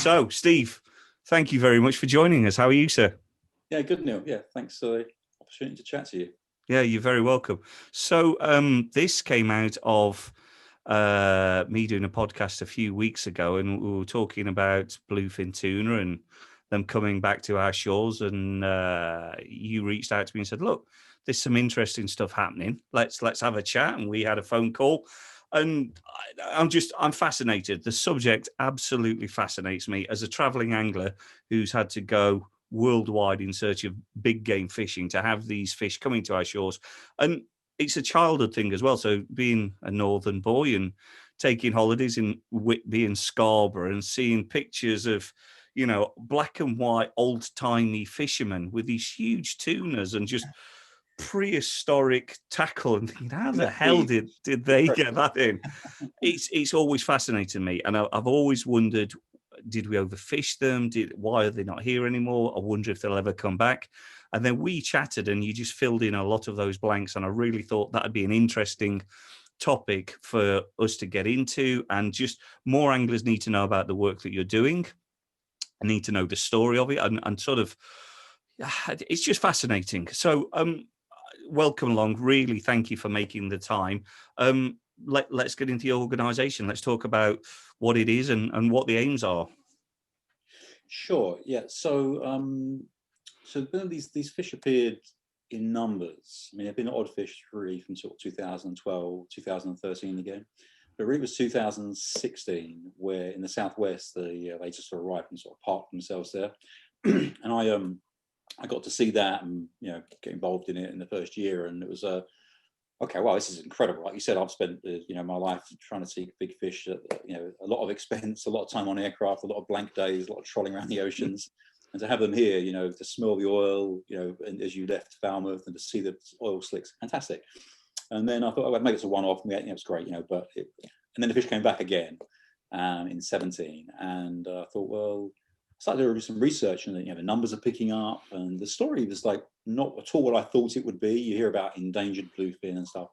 So, Steve, thank you very much for joining us. How are you, sir? Yeah, good, Neil. Yeah, thanks for the opportunity to chat to you. Yeah, you're very welcome. So, this came out of me doing a podcast a few weeks ago, and we were talking about bluefin tuna and them coming back to our shores. And you reached out to me and said, "Look, there's some interesting stuff happening. Let's have a chat." And we had a phone call. And I'm fascinated. The subject absolutely fascinates me as a traveling angler who's had to go worldwide in search of big game fishing to have these fish coming to our shores. And it's a childhood thing as well. So being a northern boy and taking holidays in Whitby and Scarborough and seeing pictures of, black and white old timey fishermen with these huge tunas and just prehistoric tackle, and thinking, how the hell did they get that in? It's always fascinated me, and I've always wondered, did we overfish them? Why are they not here anymore? I wonder if they'll ever come back. And then we chatted, and you just filled in a lot of those blanks, and I really thought that'd be an interesting topic for us to get into. And just more anglers need to know about the work that you're doing. I need to know the story of it, and sort of, it's just fascinating. So, welcome along. Really, thank you for making the time. Let's get into your organisation. Let's talk about what it is and what the aims are. Sure. Yeah. So these fish appeared in numbers. I mean, they've been odd fish really from sort of 2012, 2013 again. But really, it was 2016 where in the southwest they just sort of arrived and sort of parked themselves there, and I got to see that and get involved in it in the first year, and it was okay. Wow, this is incredible. Like you said, I've spent my life trying to see big fish at a lot of expense, a lot of time on aircraft, a lot of blank days, a lot of trolling around the oceans, and to have them here, to smell the oil, and as you left Falmouth and to see the oil slicks, fantastic. And then I thought, oh, I'd make it a one-off. It's great, and then the fish came back again in 17, and I thought, well. I started doing some research, and the numbers are picking up, and the story was like not at all what I thought it would be. You hear about endangered bluefin and stuff,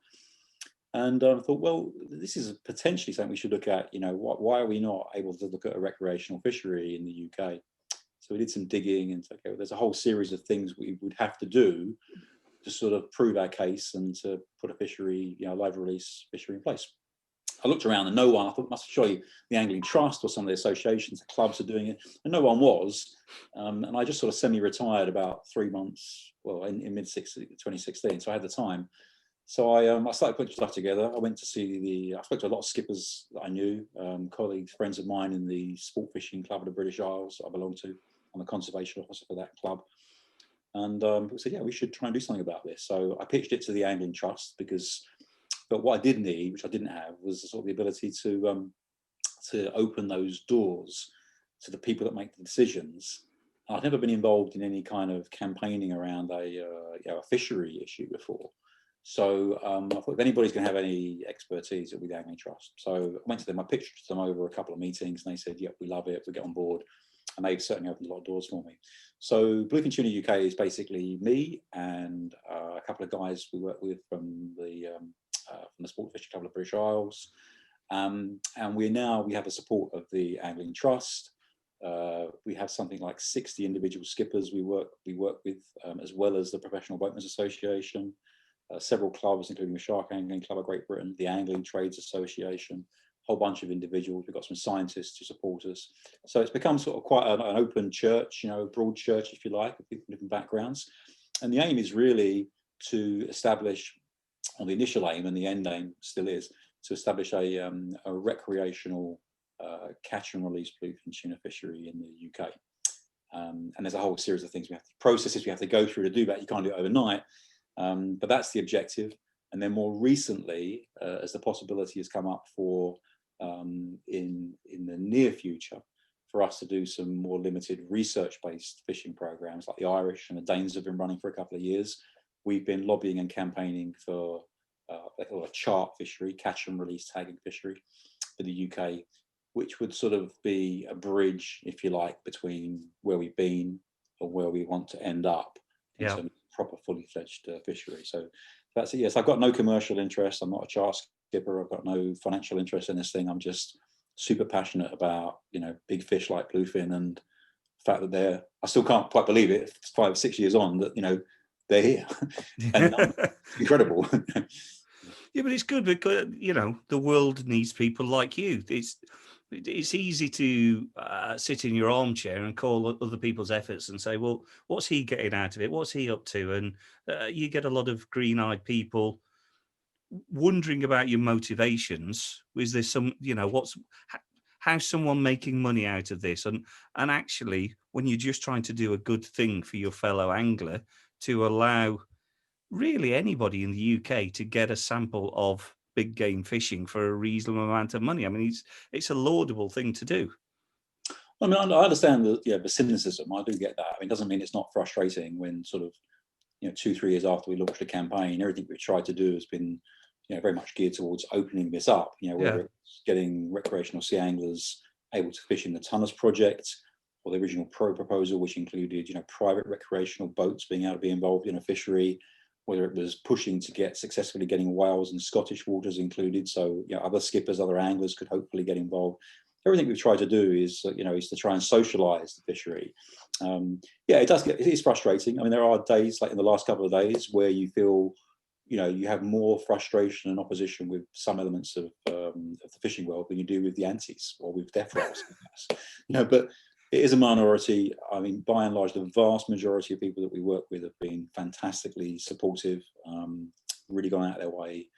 and I thought, well, this is potentially something we should look at. Why are we not able to look at a recreational fishery in the UK? So we did some digging, and okay, well, there's a whole series of things we would have to do to sort of prove our case and to put a fishery, live release fishery in place. I looked around and no one, I thought, must show you the Angling Trust or some of the associations, the clubs are doing it, and no one was. And I just sort of semi-retired about 3 months, well, in mid-2016, so I had the time. So I started putting stuff together. I went to I spoke to a lot of skippers that I knew, colleagues, friends of mine in the Sport Fishing Club of the British Isles I belong to. I'm a conservation officer for that club. And we said, yeah, we should try and do something about this. So I pitched it to the Angling Trust but what I did need, which I didn't have, was sort of the ability to open those doors to the people that make the decisions. I've never been involved in any kind of campaigning around a fishery issue before. So I thought if anybody's going to have any expertise, it'll be the Angling Trust. So I went to them, I pitched them over a couple of meetings, and they said, yep, we love it, we get on board. And they've certainly opened a lot of doors for me. So Bluefin Tuna UK is basically me and a couple of guys we work with from the Sport Fishing Club of the British Isles, and we have the support of the Angling Trust. We have something like 60 individual skippers we work with, as well as the Professional Boatmen's Association, several clubs, including the Shark Angling Club of Great Britain, the Angling Trades Association, a whole bunch of individuals. We've got some scientists to support us. So it's become sort of quite an open church, a broad church, if you like, with people from different backgrounds. And the aim is really to establish, or the initial aim and the end aim still is, to establish a recreational catch and release bluefin tuna fishery in the UK. And there's a whole series of things processes we have to go through to do that. You can't do it overnight, but that's the objective. And then more recently, as the possibility has come up for in the near future, for us to do some more limited research-based fishing programs like the Irish and the Danes have been running for a couple of years. We've been lobbying and campaigning for a chart fishery, catch and release tagging fishery for the UK, which would sort of be a bridge, if you like, between where we've been and where we want to end up in terms of proper fully fledged fishery. So that's it. Yes, I've got no commercial interest. I'm not a chart skipper. I've got no financial interest in this thing. I'm just super passionate about, big fish like bluefin, and the fact that I still can't quite believe it, 5 or 6 years on, that, they're here. And it's incredible. Yeah, but it's good because the world needs people like you. It's easy to sit in your armchair and call other people's efforts and say, "Well, what's he getting out of it? What's he up to?" And you get a lot of green-eyed people wondering about your motivations. Is there some, how's someone making money out of this? And actually, when you're just trying to do a good thing for your fellow angler, to allow really anybody in the UK to get a sample of big game fishing for a reasonable amount of money. I mean, it's a laudable thing to do. I mean, I understand the cynicism. I do get that. I mean, it doesn't mean it's not frustrating when sort of, 2-3 years after we launched the campaign, everything we've tried to do has been, very much geared towards opening this up. Whether Yeah. it's getting recreational sea anglers able to fish in the Tunners project, or the original proposal, which included, private recreational boats being able to be involved in a fishery, whether it was pushing to get successfully getting Wales and Scottish waters included, so other skippers, other anglers could hopefully get involved. Everything we've tried to do is to try and socialise the fishery. It is frustrating. I mean, there are days, like in the last couple of days, where you feel you have more frustration and opposition with some elements of the fishing world than you do with the antis or with death rolls. But it is a minority. I mean, by and large, the vast majority of people that we work with have been fantastically supportive, really gone out of their way,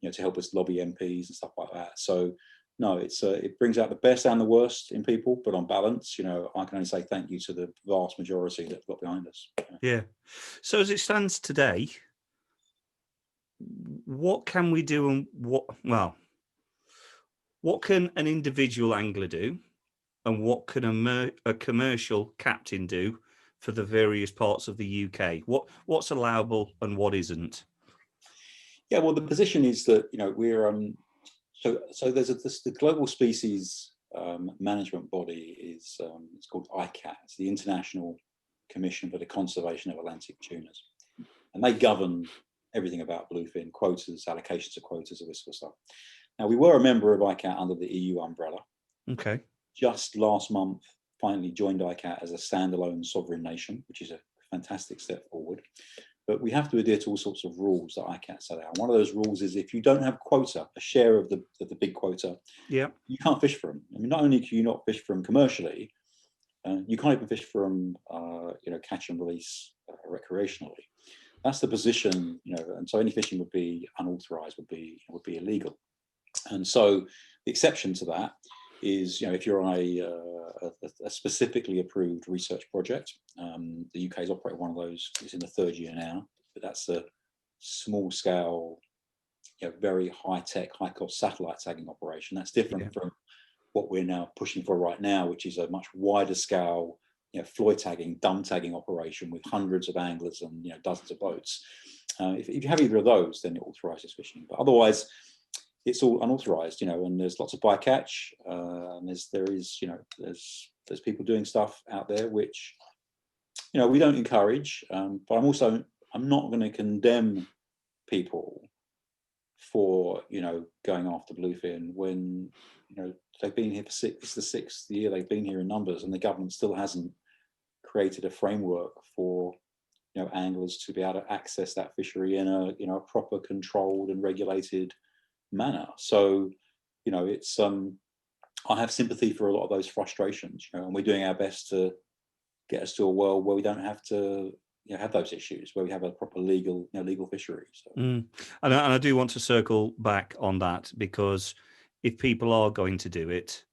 to help us lobby MPs and stuff like that. So, no, it brings out the best and the worst in people, but on balance, I can only say thank you to the vast majority that got behind us. Yeah. So as it stands today, what can we do, and what can an individual angler do, and what can a commercial captain do for the various parts of the UK? What's allowable and what isn't? Yeah, well, the position is that we're so there's the global species management body is it's called ICAT. It's the International Commission for the Conservation of Atlantic Tunas, and they govern everything about bluefin, quotas, allocations of quotas, all this sort of stuff. Now, we were a member of ICAT under the EU umbrella. Okay. Just last month, finally joined ICAT as a standalone sovereign nation, which is a fantastic step forward. But we have to adhere to all sorts of rules that ICAT set out. One of those rules is if you don't have quota, a share of the big quota, yeah, you can't fish for them. I mean, not only can you not fish for them commercially, you can't even fish for them, catch and release recreationally. That's the position, and so any fishing would be unauthorized, would be illegal. And so the exception to that is, if you're on a specifically approved research project, the UK is operating one of those. It's in the 3rd year now, but that's a small scale, very high tech, high cost satellite tagging operation. That's different from what we're now pushing for right now, which is a much wider scale, floy tagging, dumb tagging operation with hundreds of anglers and dozens of boats. If you have either of those, then it authorises fishing. But otherwise, it's all unauthorized, and there's lots of bycatch. And there's people doing stuff out there which, we don't encourage. But I'm not going to condemn people for, going after bluefin when, they've been here for it's the 6th year they've been here in numbers, and the government still hasn't created a framework for, anglers to be able to access that fishery in a proper, controlled and regulated manner. So, it's I have sympathy for a lot of those frustrations, and we're doing our best to get us to a world where we don't have to have those issues, where we have a proper legal fishery. So. And I do want to circle back on that, because if people are going to do it,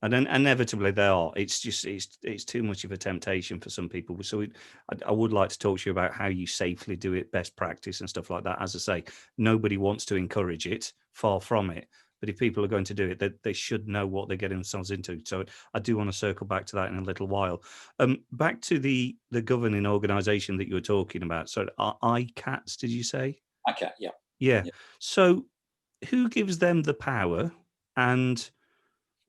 and then inevitably they are, it's too much of a temptation for some people. So I would like to talk to you about how you safely do it, best practice and stuff like that. As I say, nobody wants to encourage it, far from it. But if people are going to do it, they should know what they're getting themselves into. So I do want to circle back to that in a little while. Back to the governing organisation that you were talking about. So ICATS, did you say? ICAT, yeah. Yeah. So who gives them the power, and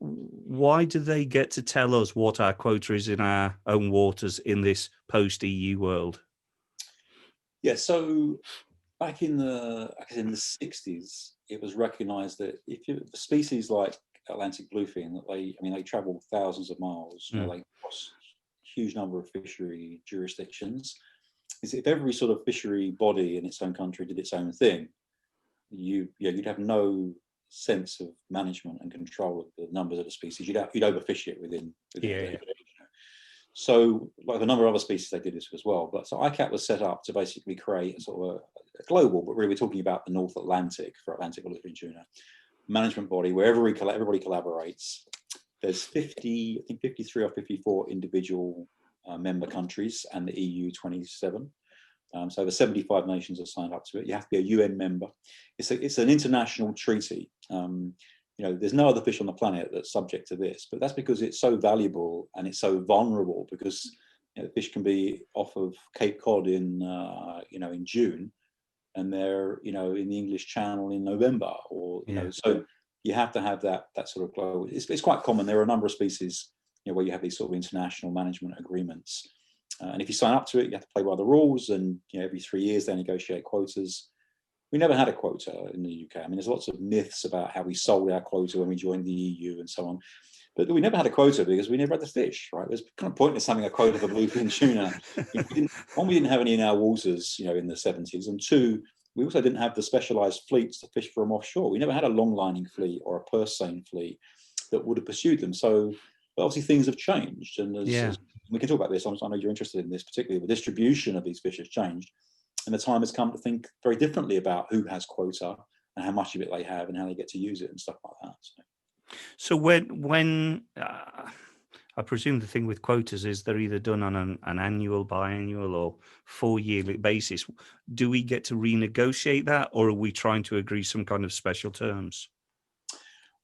why do they get to tell us what our quota is in our own waters in this post-EU world? Yeah, so back in the 60s, it was recognised that if species like Atlantic bluefin, that they travel thousands of miles. They cross a huge number of fishery jurisdictions. Is if every sort of fishery body in its own country did its own thing, you'd have no sense of management and control of the numbers of the species. You'd overfish it within a day. So, like a number of other species, they did this as well. But so ICAT was set up to basically create a sort of a global, but really we're talking about the North Atlantic for Atlantic bluefin tuna management body where everybody collaborates. There's 53 or 54 individual member countries and the EU 27. So over 75 nations have signed up to it. You have to be a UN member. It's an international treaty. There's no other fish on the planet that's subject to this, but that's because it's so valuable and it's so vulnerable, because the fish can be off of Cape Cod in June, and they're in the English Channel in November, or so you have to have that sort of global. It's quite common. There are a number of species where you have these sort of international management agreements, and if you sign up to it, you have to play by the rules. And every 3 years they negotiate quotas. We never had a quota in the UK. I mean, there's lots of myths about how we sold our quota when we joined the EU and so on. But we never had a quota because we never had the fish, right? There's kind of pointless having a quota for bluefin tuna. We didn't have any in our waters, in the 70s. And two, we also didn't have the specialised fleets to fish for them offshore. We never had a long lining fleet or a purse seine fleet that would have pursued them. So obviously things have changed. And as we can talk about this, I know you're interested in this, particularly the distribution of these fish has changed. And the time has come to think very differently about who has quota and how much of it they have and how they get to use it and stuff like that. So when I presume the thing with quotas is they're either done on an annual, biannual, or 4-yearly basis. Do we get to renegotiate that, or are we trying to agree some kind of special terms?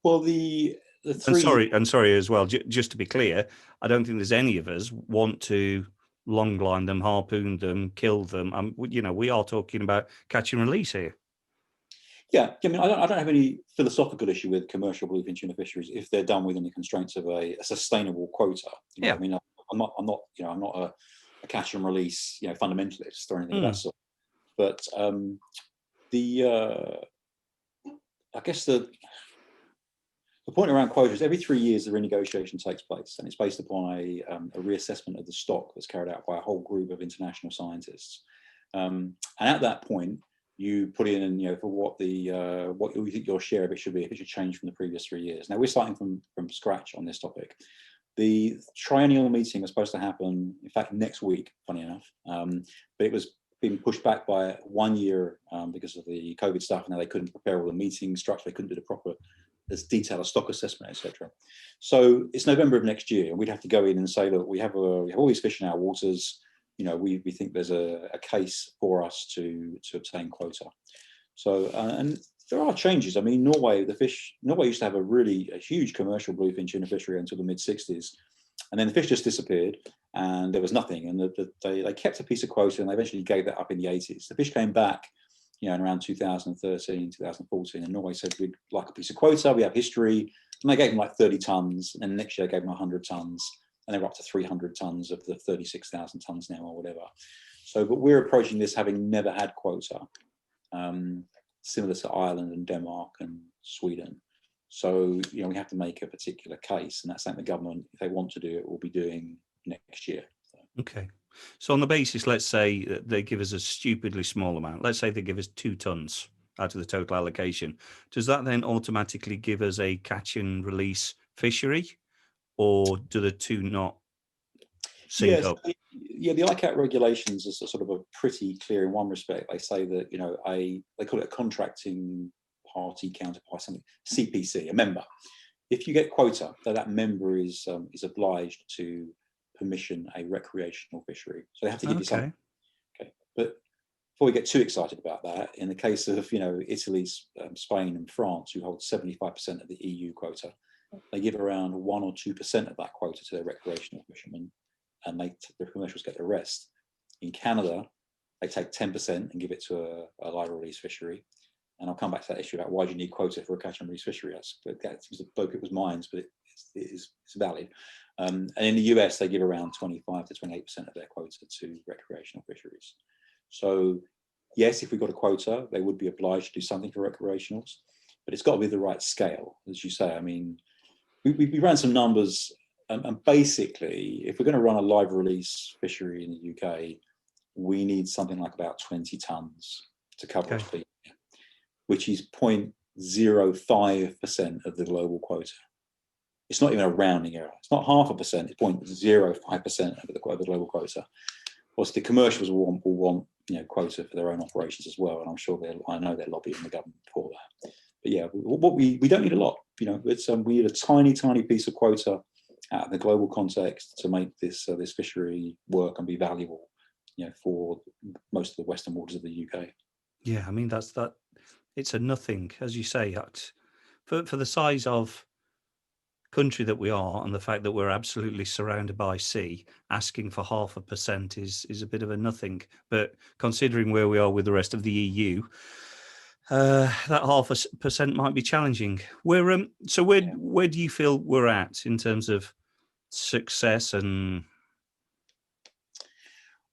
Well, the three. And sorry as well. Just to be clear, I don't think there's any of us want to long line them, harpoon them, kill them. We are talking about catch and release here. Yeah, I mean, I don't have any philosophical issue with commercial bluefin tuna fisheries if they're done within the constraints of a sustainable quota. I mean, I'm not a catch and release fundamentalist or anything of that sort. But I guess the point around quotas, every 3 years the renegotiation takes place, and it's based upon a reassessment of the stock that's carried out by a whole group of international scientists. And at that point, you put in, for what you think your share of it should be, if it should change from the previous 3 years. Now we're starting from scratch on this topic. The triennial meeting was supposed to happen, in fact, next week, funny enough, but it was being pushed back by 1 year because of the COVID stuff. Now they couldn't prepare all the meeting structure, they couldn't do the proper as detailed a stock assessment, etc. So it's November of next year, and we'd have to go in and say, look, we have all these fish in our waters. We think there's a case for us to obtain quota. So and there are changes. I mean, Norway used to have a huge commercial bluefin tuna fishery until the mid-60s, and then the fish just disappeared, and there was nothing. And they kept a piece of quota, and they eventually gave that up in the 80s. The fish came back, in around 2013, 2014, and Norway said, we'd like a piece of quota. We have history, and they gave them like 30 tons, and next year they gave them 100 tons. And they're up to 300 tons of the 36,000 tons now, or whatever. So, but we're approaching this having never had quota, similar to Ireland and Denmark and Sweden. So, we have to make a particular case, and that's something the government, if they want to do it, will be doing next year. Okay. So on the basis, let's say they give us a stupidly small amount. Let's say they give us 2 tons out of the total allocation. Does that then automatically give us a catch and release fishery? Or do the two not sync up? The ICAT regulations are sort of a pretty clear in one respect. They say that they call it a contracting party counterpart, something CPC, a member. If you get quota, that member is obliged to permission a recreational fishery. So they have to give you something. Okay, but before we get too excited about that, in the case of Italy, Spain, and France, who hold 75% of the EU quota, they give around 1 or 2% of that quota to their recreational fishermen, and the commercials get the rest. In Canada, they take 10% and give it to a live release fishery. And I'll come back to that issue about why do you need quota for a catch and release fishery. That seems to blow people's minds, but it's valid. And in the US, they give around 25 to 28% of their quota to recreational fisheries. So yes, if we got a quota, they would be obliged to do something for recreationals, but it's got to be the right scale, as you say. I mean, we ran some numbers, and basically, if we're going to run a live release fishery in the UK, we need something like about 20 tons to cover a fleet, which is 0.05% of the global quota. It's not even a rounding error. It's not 0.5%. It's 0.05% of the global quota. Obviously, the commercials will want quota for their own operations as well, and I'm sure I know they're lobbying the government for that. But yeah, we don't need a lot. It's we need a tiny piece of quota out of the global context to make this fishery work and be valuable, for most of the western waters of the UK. Yeah, I mean that. It's a nothing, as you say, for the size of country that we are, and the fact that we're absolutely surrounded by sea. Asking for 0.5% is a bit of a nothing. But considering where we are with the rest of the EU, that 0.5% might be challenging. Where do you feel we're at in terms of success? And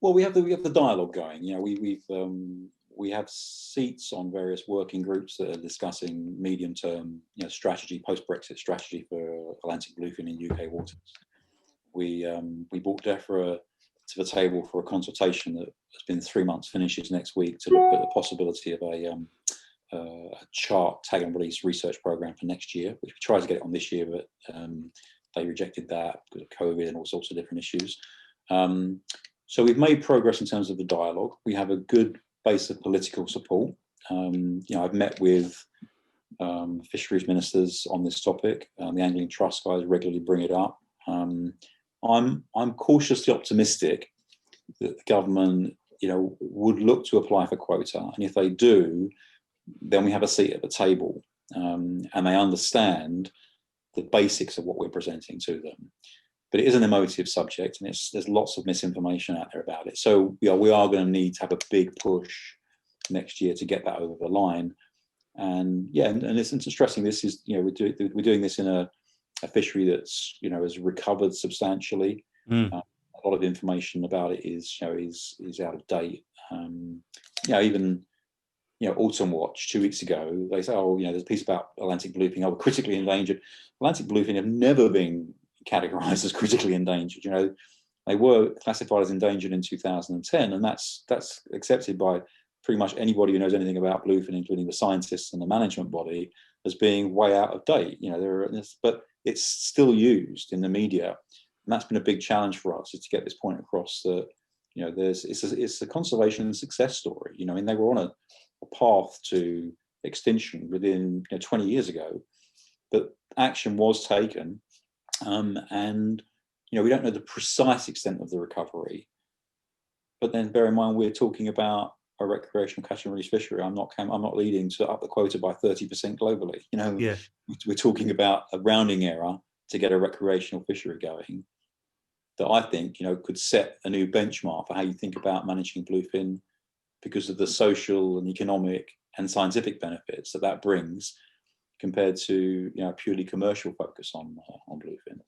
well, we have the dialogue going. We have seats on various working groups that are discussing medium-term, strategy, post-Brexit strategy for Atlantic bluefin in UK waters. We brought DEFRA to the table for a consultation that has been 3 months, finishes next week, to look at the possibility of a chart tag and release research program for next year, which we tried to get it on this year, but they rejected that because of COVID and all sorts of different issues. So we've made progress in terms of the dialogue. We have a good base of political support. I've met with fisheries ministers on this topic. The Angling Trust guys regularly bring it up. I'm cautiously optimistic that the government, would look to apply for quota, and if they do, then we have a seat at the table, and they understand the basics of what we're presenting to them. But it is an emotive subject, and there's lots of misinformation out there about it. So we are going to need to have a big push next year to get that over the line. And it's stressing this is, we're doing this in a fishery that's, has recovered substantially. A lot of information about it is out of date. Even Autumn Watch 2 weeks ago, they say, there's a piece about Atlantic bluefin. We're critically endangered. Atlantic bluefin have never been categorized as critically endangered. They were classified as endangered in 2010, and that's accepted by pretty much anybody who knows anything about bluefin, including the scientists and the management body, as being way out of date. But it's still used in the media, and that's been a big challenge for us, is to get this point across that it's a conservation success story. They were on a path to extinction within 20 years ago, but action was taken. And we don't know the precise extent of the recovery, but then bear in mind we're talking about a recreational catch and release fishery. I'm not leading to up the quota by 30% globally. We're talking about a rounding error to get a recreational fishery going that I think could set a new benchmark for how you think about managing bluefin, because of the social and economic and scientific benefits that brings, compared to purely commercial focus on bluefin.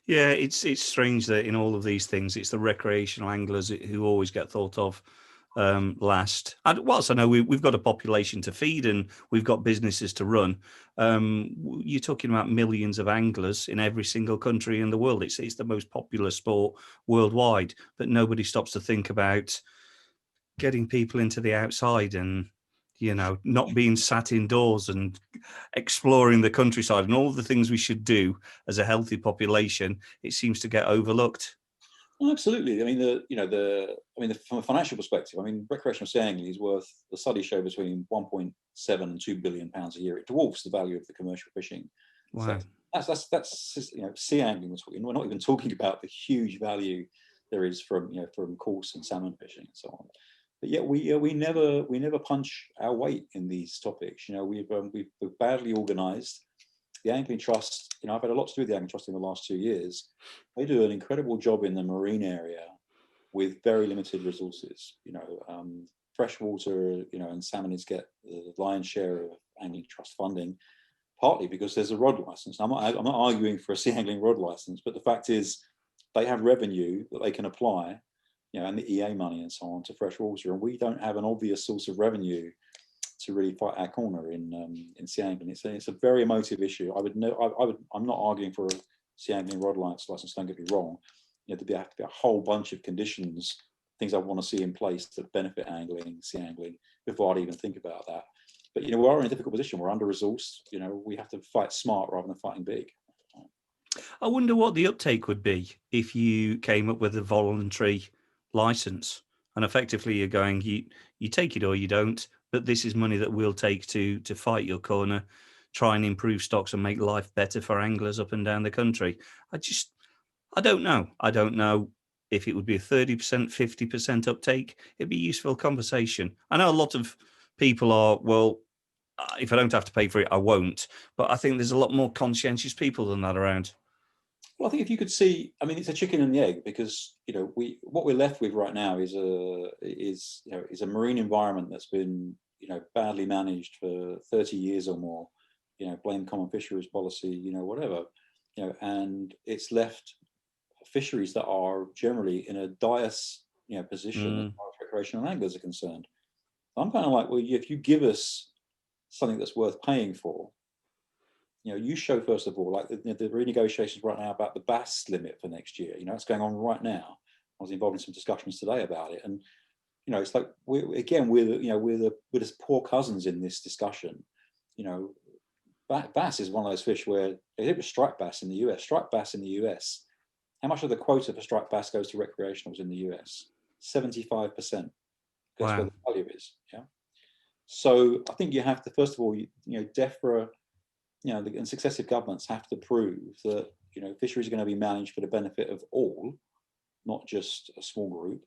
Yeah, it's strange that in all of these things, it's the recreational anglers who always get thought of last. And whilst I know we've got a population to feed and we've got businesses to run, you're talking about millions of anglers in every single country in the world. It's the most popular sport worldwide, but nobody stops to think about getting people into the outside and not being sat indoors and exploring the countryside and all the things we should do as a healthy population. It seems to get overlooked. Well, absolutely. From a financial perspective, recreational sea angling is worth, the studies show, between 1.7 and 2 billion pounds a year. It dwarfs the value of the commercial fishing. Wow. So that's sea angling. We're not even talking about the huge value there is from coarse and salmon fishing and so on. But yet we never punch our weight in these topics. We're badly organised. The Angling Trust, I've had a lot to do with the Angling Trust in the last 2 years. They do an incredible job in the marine area with very limited resources. Freshwater, and salmonids get the lion's share of Angling Trust funding, partly because there's a rod license. I'm not arguing for a sea angling rod license, but the fact is they have revenue that they can apply, and the EA money and so on, to freshwater, and we don't have an obvious source of revenue to really fight our corner in sea angling. It's a very emotive issue. I'm not arguing for a sea angling rod license. Don't get me wrong. There'd have to be a whole bunch of conditions, things I want to see in place that benefit angling, sea angling, before I'd even think about that. But we are in a difficult position. We're under resourced. We have to fight smart rather than fighting big. I wonder what the uptake would be if you came up with a voluntary license, and effectively you're going, you take it or you don't, but this is money that we'll take to fight your corner, try and improve stocks and make life better for anglers up and down the country. I don't know. I don't know if it would be a 30%, 50% uptake. It'd be a useful conversation. I know a lot of people are, well, if I don't have to pay for it, I won't. But I think there's a lot more conscientious people than that around. Well, I think if you could see, I mean, it's a chicken and the egg, because what we're left with right now is a marine environment that's been badly managed for 30 years or more. Blame common fisheries policy, whatever, and it's left fisheries that are generally in a dire position as far as recreational anglers are concerned. I'm kind of like, well, if you give us something that's worth paying for, you show, first of all, like the renegotiations right now about the bass limit for next year. It's going on right now. I was involved in some discussions today about it, and it's like we're the poor cousins in this discussion. Bass is one of those fish where they did with striped bass in the US. Striped bass in the US, how much of the quota for striped bass goes to recreationals in the US? 75%. That's Wow. where the value is. Yeah. So I think you have to, first of all, DEFRA, and successive governments have to prove that fisheries are going to be managed for the benefit of all, not just a small group.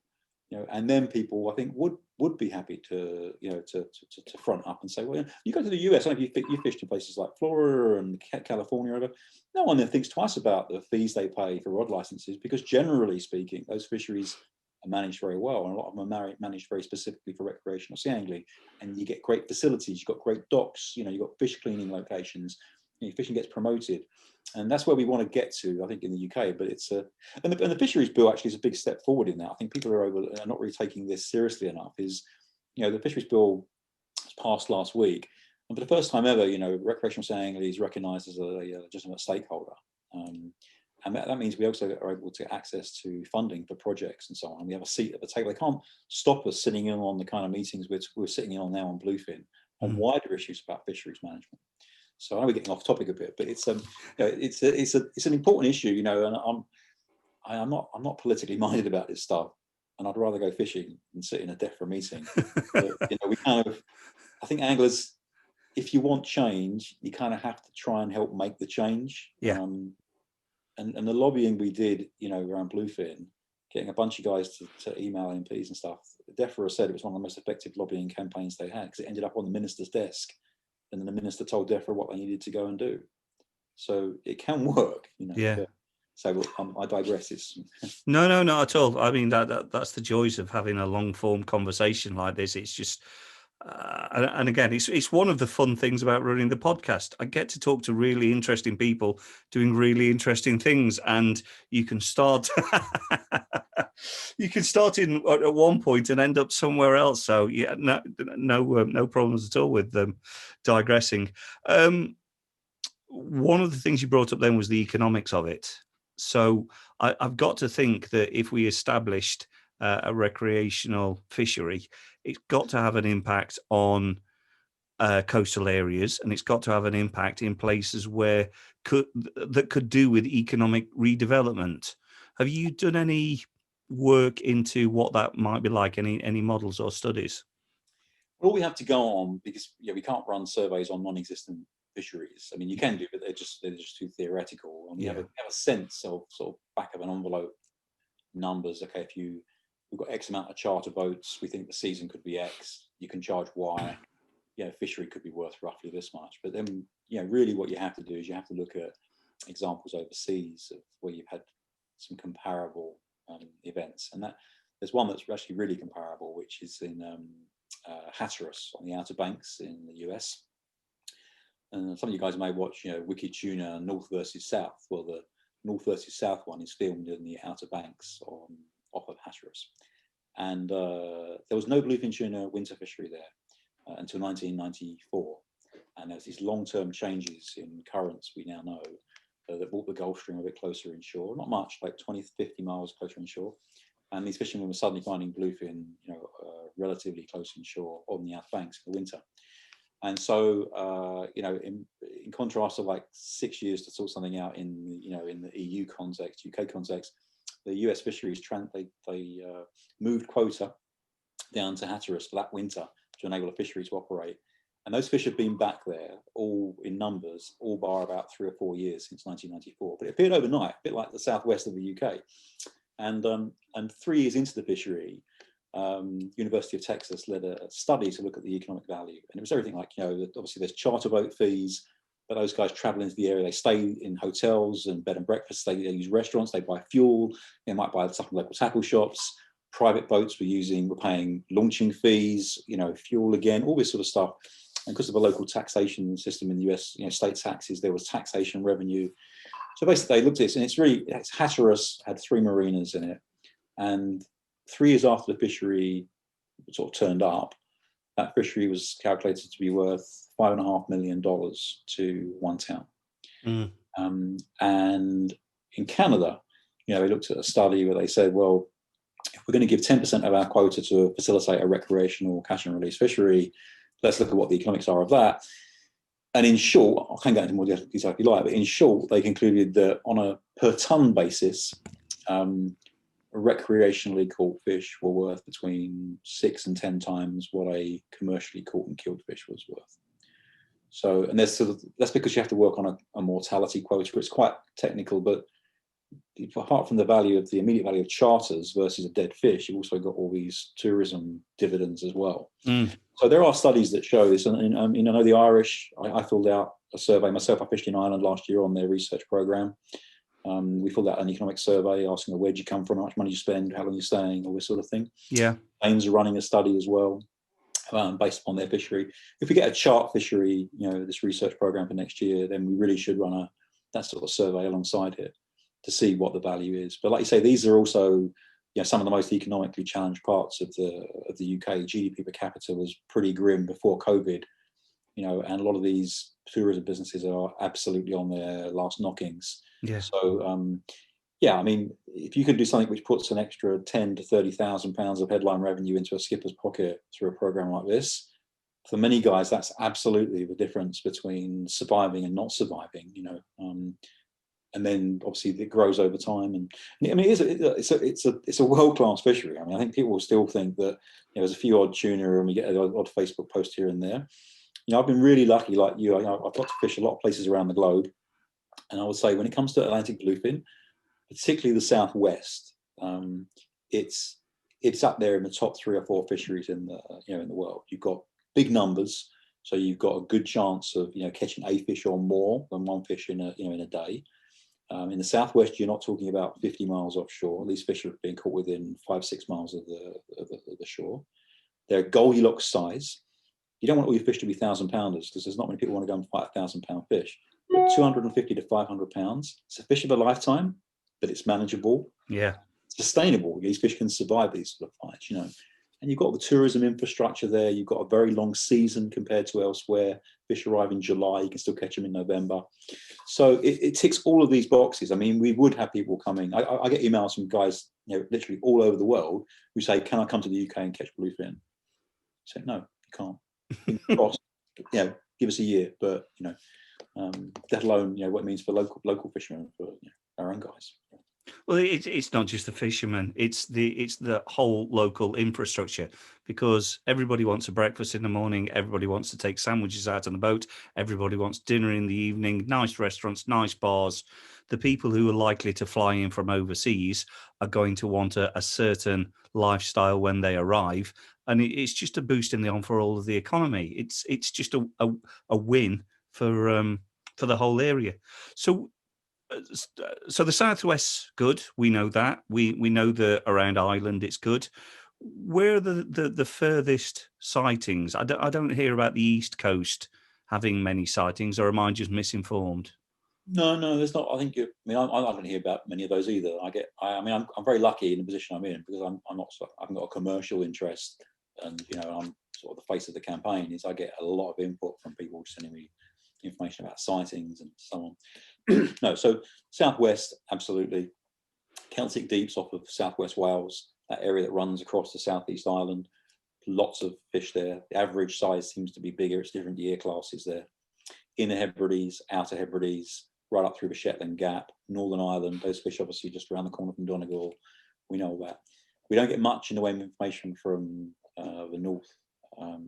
And then people, I think, would be happy to to front up and say, well, you go to the US, I know you fished in places like Florida and California, or whatever. No one then thinks twice about the fees they pay for rod licenses, because generally speaking, those fisheries are managed very well, and a lot of them are managed very specifically for recreational sea angling. And you get great facilities, you've got great docks, you've got fish cleaning locations, fishing gets promoted. And that's where we want to get to, I think, in the UK. But it's and the fisheries bill actually is a big step forward in that. I think people are not really taking this seriously enough. The fisheries bill was passed last week, and for the first time ever, recreational sea angling is recognised as a legitimate stakeholder. And that means we also are able to get access to funding for projects and so on. And we have a seat at the table. They can't stop us sitting in on the kind of meetings we're sitting in on now on Bluefin on wider issues about fisheries management. So I know we're getting off topic a bit, but it's an important issue, and I'm not politically minded about this stuff, and I'd rather go fishing than sit in a DEFRA meeting. But, I think anglers, if you want change, you kind of have to try and help make the change. Yeah. And the lobbying we did, around Bluefin, getting a bunch of guys to email MPs and stuff, DEFRA said it was one of the most effective lobbying campaigns they had, because it ended up on the minister's desk. And then the minister told DEFRA what they needed to go and do. So it can work, Yeah. But, so I digress. No, not at all. I mean, that's the joys of having a long form conversation like this. It's just, and again, it's one of the fun things about running the podcast. I get to talk to really interesting people doing really interesting things, and you can start. You can start in at one point and end up somewhere else. So yeah, no problems at all with them digressing. One of the things you brought up then was the economics of it. So I've got to think that if we established a recreational fishery, it's got to have an impact on coastal areas, and it's got to have an impact in places where that could do with economic redevelopment. Have you done any work into what that might be like? Any models or studies? Well, we have to go on, because we can't run surveys on non-existent fisheries. I mean, you can do, but they're just too theoretical. And we have a sense of sort of back of an envelope numbers. Okay, if we've got X amount of charter boats, we think the season could be X. You can charge Y. Fishery could be worth roughly this much. But then, really what you have to do is you have to look at examples overseas of where you've had some comparable events. And that there's one that's actually really comparable, which is in Hatteras on the Outer Banks in the US. And some of you guys may watch, Wicked Tuna North versus South. Well, the North versus South one is filmed in the Outer Banks off of Hatteras. And there was no bluefin tuna winter fishery there. until 1994. And there's these long-term changes in currents, we now know, that brought the Gulf Stream a bit closer inshore, not much, like 20, 50 miles closer inshore. And these fishermen were suddenly finding bluefin, relatively close inshore on the Outer Banks in the winter. And so, in contrast to like 6 years to sort something out in the EU context, UK context, the US fisheries moved quota down to Hatteras for that winter to enable the fishery to operate. And those fish have been back there, all in numbers, all bar about 3 or 4 years since 1994. But it appeared overnight, a bit like the southwest of the UK. And 3 years into the fishery, University of Texas led a study to look at the economic value. And it was everything like, obviously there's charter boat fees, but those guys travel into the area, they stay in hotels and bed and breakfast, they use restaurants, they buy fuel, they might buy stuff from local tackle shops. Private boats were paying launching fees, fuel again, all this sort of stuff. And because of the local taxation system in the US, state taxes, there was taxation revenue. So basically they looked at this, and it's Hatteras had 3 marinas in it. And 3 years after the fishery sort of turned up, that fishery was calculated to be worth $5.5 million to one town. Mm. And in Canada, they looked at a study where they said, well, if we're going to give 10% of our quota to facilitate a recreational catch and release fishery, let's look at what the economics are of that. And in short, I can't get into more detail if you like, but in short, they concluded that on a per ton basis, recreationally caught fish were worth between 6 and 10 times what a commercially caught and killed fish was worth. So, and that's because you have to work on a mortality quota. It's quite technical, but apart from the immediate value of charters versus a dead fish, you've also got all these tourism dividends as well. Mm. So there are studies that show this, and I know the Irish. I filled out a survey myself. I fished in Ireland last year on their research program. We filled out an economic survey asking where'd you come from, how much money you spend, how long you're staying, all this sort of thing. Yeah, Danes are running a study as well based upon their fishery. If we get a chart fishery, this research program for next year, then we really should run that sort of survey alongside it to see what the value is. But like you say, these are also some of the most economically challenged parts of the UK. GDP per capita was pretty grim before COVID, and a lot of these tourism businesses are absolutely on their last knockings. yeah. So if you could do something which puts an extra 10 to 30,000 pounds of headline revenue into a skipper's pocket through a program like this, for many guys, that's absolutely the difference between surviving and not surviving. And then obviously it grows over time. And I mean, it's a world-class fishery. I mean, I think people will still think that there's a few odd tuna and we get an odd Facebook post here and there. I've been really lucky, like you. I've got to fish a lot of places around the globe, and I would say when it comes to Atlantic bluefin, particularly the southwest, it's up there in the top 3 or 4 fisheries in the world. You've got big numbers, so you've got a good chance of catching a fish or more than one fish in a day. In the southwest, you're not talking about 50 miles offshore. These fish are being caught within 5-6 miles of the shore. They're Goldilocks size. You don't want all your fish to be 1,000-pounders because there's not many people want to go and fight a 1,000-pound fish. But 250 to 500 pounds, it's a fish of a lifetime, but it's manageable. Yeah. Sustainable. These fish can survive these sort of fights, And you've got the tourism infrastructure there. You've got a very long season compared to elsewhere. Fish arrive in July. You can still catch them in November. So it ticks all of these boxes. I mean, we would have people coming. I get emails from guys, literally all over the world who say, "Can I come to the UK and catch bluefin?" I say, "No, you can't. Give us a year." But let alone what it means for local fishermen, for our own guys. Well, it's not just the fishermen; it's the whole local infrastructure, because everybody wants a breakfast in the morning, everybody wants to take sandwiches out on the boat, everybody wants dinner in the evening, nice restaurants, nice bars. The people who are likely to fly in from overseas are going to want a certain lifestyle when they arrive, and it's just a boost in the on for all of the economy. It's just a win for the whole area. So the southwest's good. We know that. We know that around Ireland it's good. Where are the furthest sightings? I don't hear about the East Coast having many sightings, or am I just misinformed? No, there's not. I think I don't hear about many of those either. I'm very lucky in the position I'm in because I haven't got a commercial interest and I'm sort of the face of the campaign, is I get a lot of input from people sending me information about sightings and so on. No, so southwest, absolutely. Celtic Deeps off of southwest Wales, that area that runs across the southeast island, lots of fish there. The average size seems to be bigger. It's different year classes there. Inner Hebrides, Outer Hebrides, right up through the Shetland Gap, Northern Ireland. Those fish obviously just around the corner from Donegal. We know that. We don't get much in the way of information from the north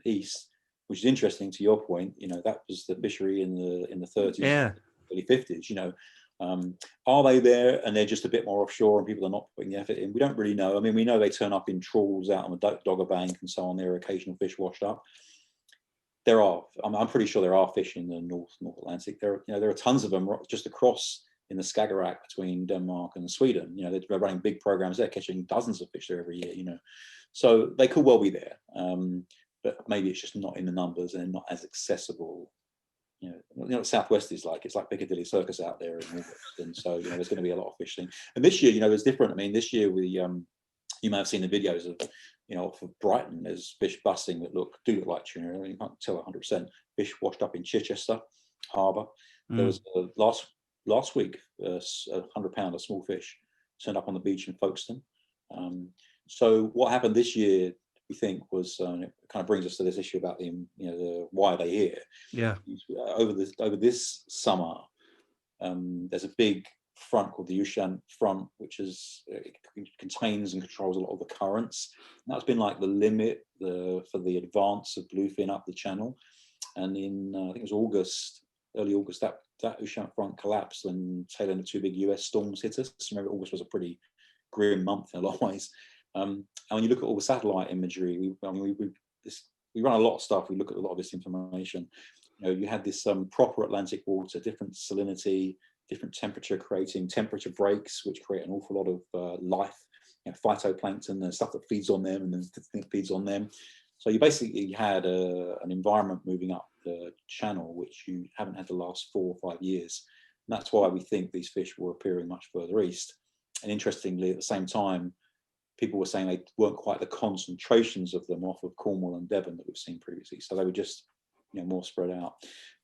east, which is interesting. To your point, that was the fishery in the 30s, Yeah. early 50s. Are they there and they're just a bit more offshore and people are not putting the effort in? We don't really know. I mean, we know they turn up in trawls out on the Dogger Bank and so on. There are occasional fish washed up. There are. I'm pretty sure there are fish in the North Atlantic. There are tons of them just across in the Skagerrak between Denmark and Sweden. They're running big programs. They're catching dozens of fish there every year. So they could well be there, but maybe it's just not in the numbers and not as accessible. What Southwest is like. It's like Piccadilly Circus out there in August, and so there's going to be a lot of fishing. And this year, it's different. I mean, this year we you may have seen the videos of for Brighton, there's fish busting that do look like tuna. I mean, you can't tell 100%. Fish washed up in Chichester Harbour. There was last week a 100-pounder small fish turned up on the beach in Folkestone. So what happened this year, we think, was it kind of brings us to this issue about the why are they here? Yeah. Over this summer, there's a big front called the Ushant front, which contains and controls a lot of the currents. And that's been like the limit for the advance of bluefin up the channel. And in I think it was early August, that Ushant front collapsed and tail end of two big US storms hit us. Remember, August was a pretty grim month in a lot of ways. And when you look at all the satellite imagery, we run a lot of stuff. We look at a lot of this information. You had this proper Atlantic water, different salinity, different temperature, creating temperature breaks, which create an awful lot of life, phytoplankton and stuff that feeds on them and then feeds on them. So you basically had an environment moving up the channel, which you haven't had the last 4 or 5 years. And that's why we think these fish were appearing much further east. And interestingly, at the same time, people were saying they weren't quite the concentrations of them off of Cornwall and Devon that we've seen previously. So they were just more spread out.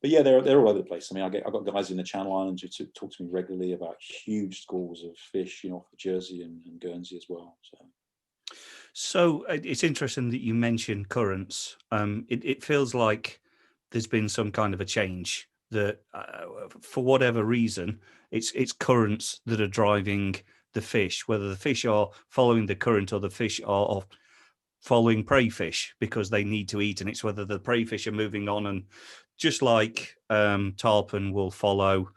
But yeah, they're all over the place. I mean, I've got guys in the Channel Islands who talk to me regularly about huge schools of fish, off of Jersey and Guernsey as well. So it's interesting that you mentioned currents. It feels like there's been some kind of a change that, for whatever reason, it's currents that are driving the fish, whether the fish are following the current or the fish are following prey fish because they need to eat, and it's whether the prey fish are moving on. And just like tarpon will follow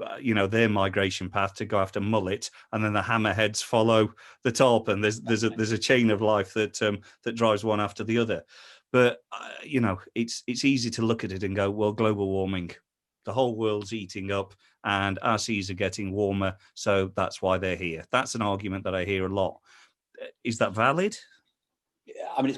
their migration path to go after mullet, and then the hammerheads follow the tarpon. There's a chain of life that drives one after the other. But it's easy to look at it and go, well, global warming, the whole world's eating up and our seas are getting warmer, so that's why they're here. That's an argument that I hear a lot. Is that valid? Yeah, I mean,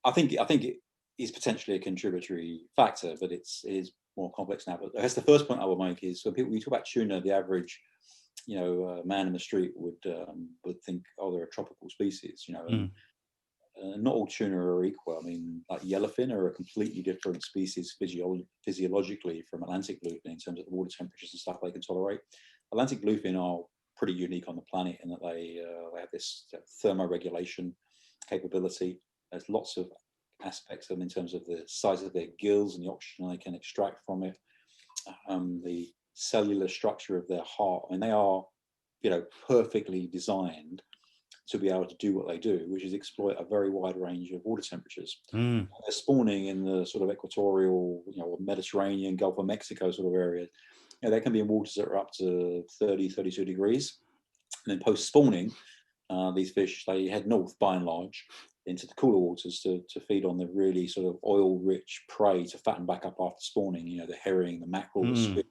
I think it is potentially a contributory factor, but it is more complex now. But I guess the first point I would make is when we talk about tuna, the average, man in the street would think, oh, they're a tropical species, and not all tuna are equal. I mean, like yellowfin are a completely different species physiologically from Atlantic bluefin in terms of the water temperatures and stuff they can tolerate. Atlantic bluefin are pretty unique on the planet in that they have this thermoregulation capability. There's lots of aspects of them in terms of the size of their gills and the oxygen they can extract from it, the cellular structure of their heart. I mean, they are, perfectly designed to be able to do what they do, which is exploit a very wide range of water temperatures. They're spawning in the sort of equatorial, Mediterranean, Gulf of Mexico sort of area. They can be in waters that are up to 30, 32 degrees. And then post-spawning, these fish, they head north by and large into the cooler waters to feed on the really sort of oil-rich prey to fatten back up after spawning, the herring, the mackerel, the squid.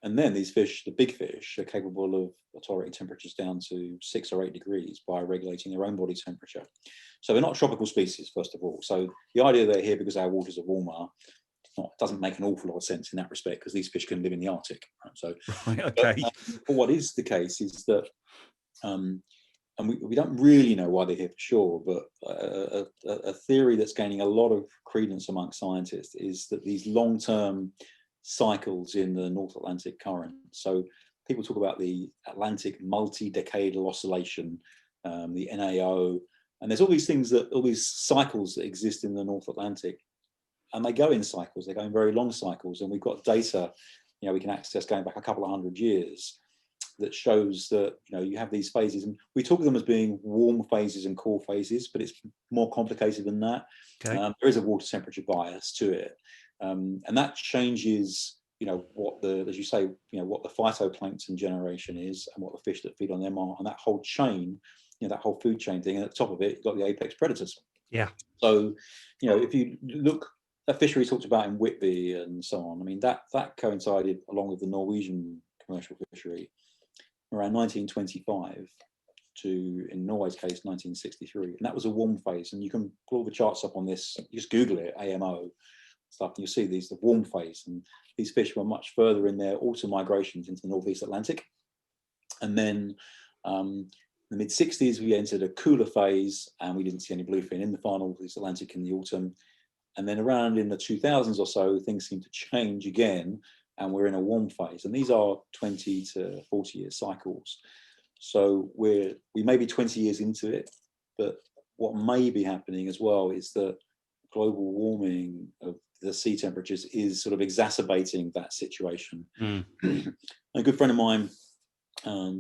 And then these fish, the big fish, are capable of tolerating temperatures down to 6 or 8 degrees by regulating their own body temperature. So they're not tropical species, first of all. So the idea they're here because our waters are warmer doesn't make an awful lot of sense in that respect, because these fish can live in the Arctic. Right? So, right, okay. But what is the case is that and we don't really know why they're here for sure, but a theory that's gaining a lot of credence amongst scientists is that these long-term cycles in the North Atlantic current. So people talk about the Atlantic multi-decadal oscillation, the NAO, and there's all these things all these cycles that exist in the North Atlantic, and they go in cycles. They go in very long cycles, and we've got data, we can access going back a couple of hundred years that shows that you have these phases, and we talk of them as being warm phases and cool phases, but it's more complicated than that. Okay. There is a water temperature bias to it, and that changes what as you say, what the phytoplankton generation is and what the fish that feed on them are, and that whole chain, that whole food chain thing, and at the top of it you've got the apex predators. Yeah. So if you look at fishery talked about in Whitby and so on, I mean that coincided along with the Norwegian commercial fishery around 1925 to, in Norway's case, 1963. And that was a warm phase. And you can pull all the charts up on this, you just Google it, AMO stuff, and you'll see the warm phase. And these fish were much further in their autumn migrations into the Northeast Atlantic. And then in the mid-60s, we entered a cooler phase, and we didn't see any bluefin in the far Northeast Atlantic in the autumn. And then around in the 2000s or so, things seemed to change again, and we're in a warm phase, and these are 20 to 40 year cycles. So we may be 20 years into it, but what may be happening as well is that global warming of the sea temperatures is sort of exacerbating that situation. A good friend of mine,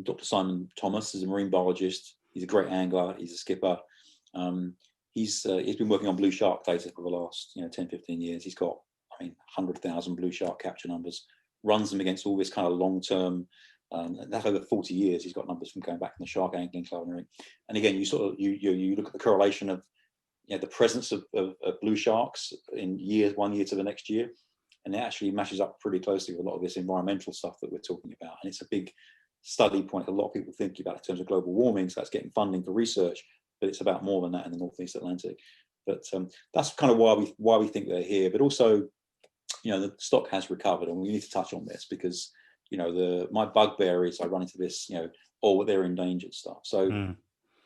Dr. Simon Thomas, is a marine biologist. He's a great angler. He's a skipper. He's been working on blue shark data for the last 10, 15 years. He's got 100,000 blue shark capture numbers, runs them against all this kind of long-term, that's over 40 years. He's got numbers from going back from the Shark Angling Club. And again, you look at the correlation of the presence of blue sharks in 1 year to the next year, and it actually matches up pretty closely with a lot of this environmental stuff that we're talking about. And it's a big study point a lot of people think about in terms of global warming, so that's getting funding for research, but it's about more than that in the Northeast Atlantic. But that's kind of why we think they're here. But also, the stock has recovered, and we need to touch on this because my bugbear is I run into this, they're endangered stuff. So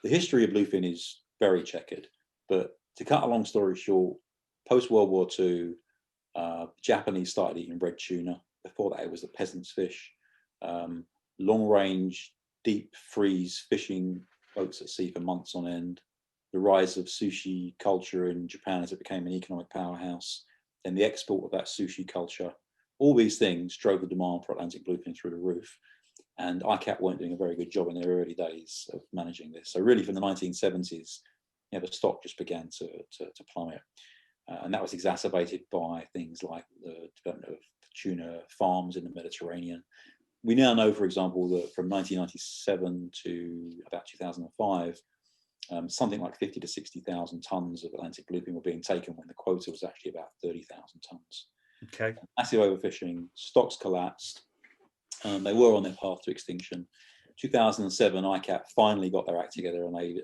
the history of bluefin is very checkered. But to cut a long story short, post World War II, Japanese started eating red tuna. Before that, it was the peasants' fish. Long range, deep freeze fishing boats at sea for months on end. The rise of sushi culture in Japan as it became an economic powerhouse. And the export of that sushi culture, all these things drove the demand for Atlantic bluefin through the roof. And ICAP weren't doing a very good job in their early days of managing this. So really from the 1970s, the stock just began to plummet. And that was exacerbated by things like the development of tuna farms in the Mediterranean. We now know, for example, that from 1997 to about 2005, something like 50 to 60,000 tons of Atlantic bluefin were being taken when the quota was actually about 30,000 tons. Okay. Massive overfishing, stocks collapsed. They were on their path to extinction. 2007, ICAP finally got their act together, and they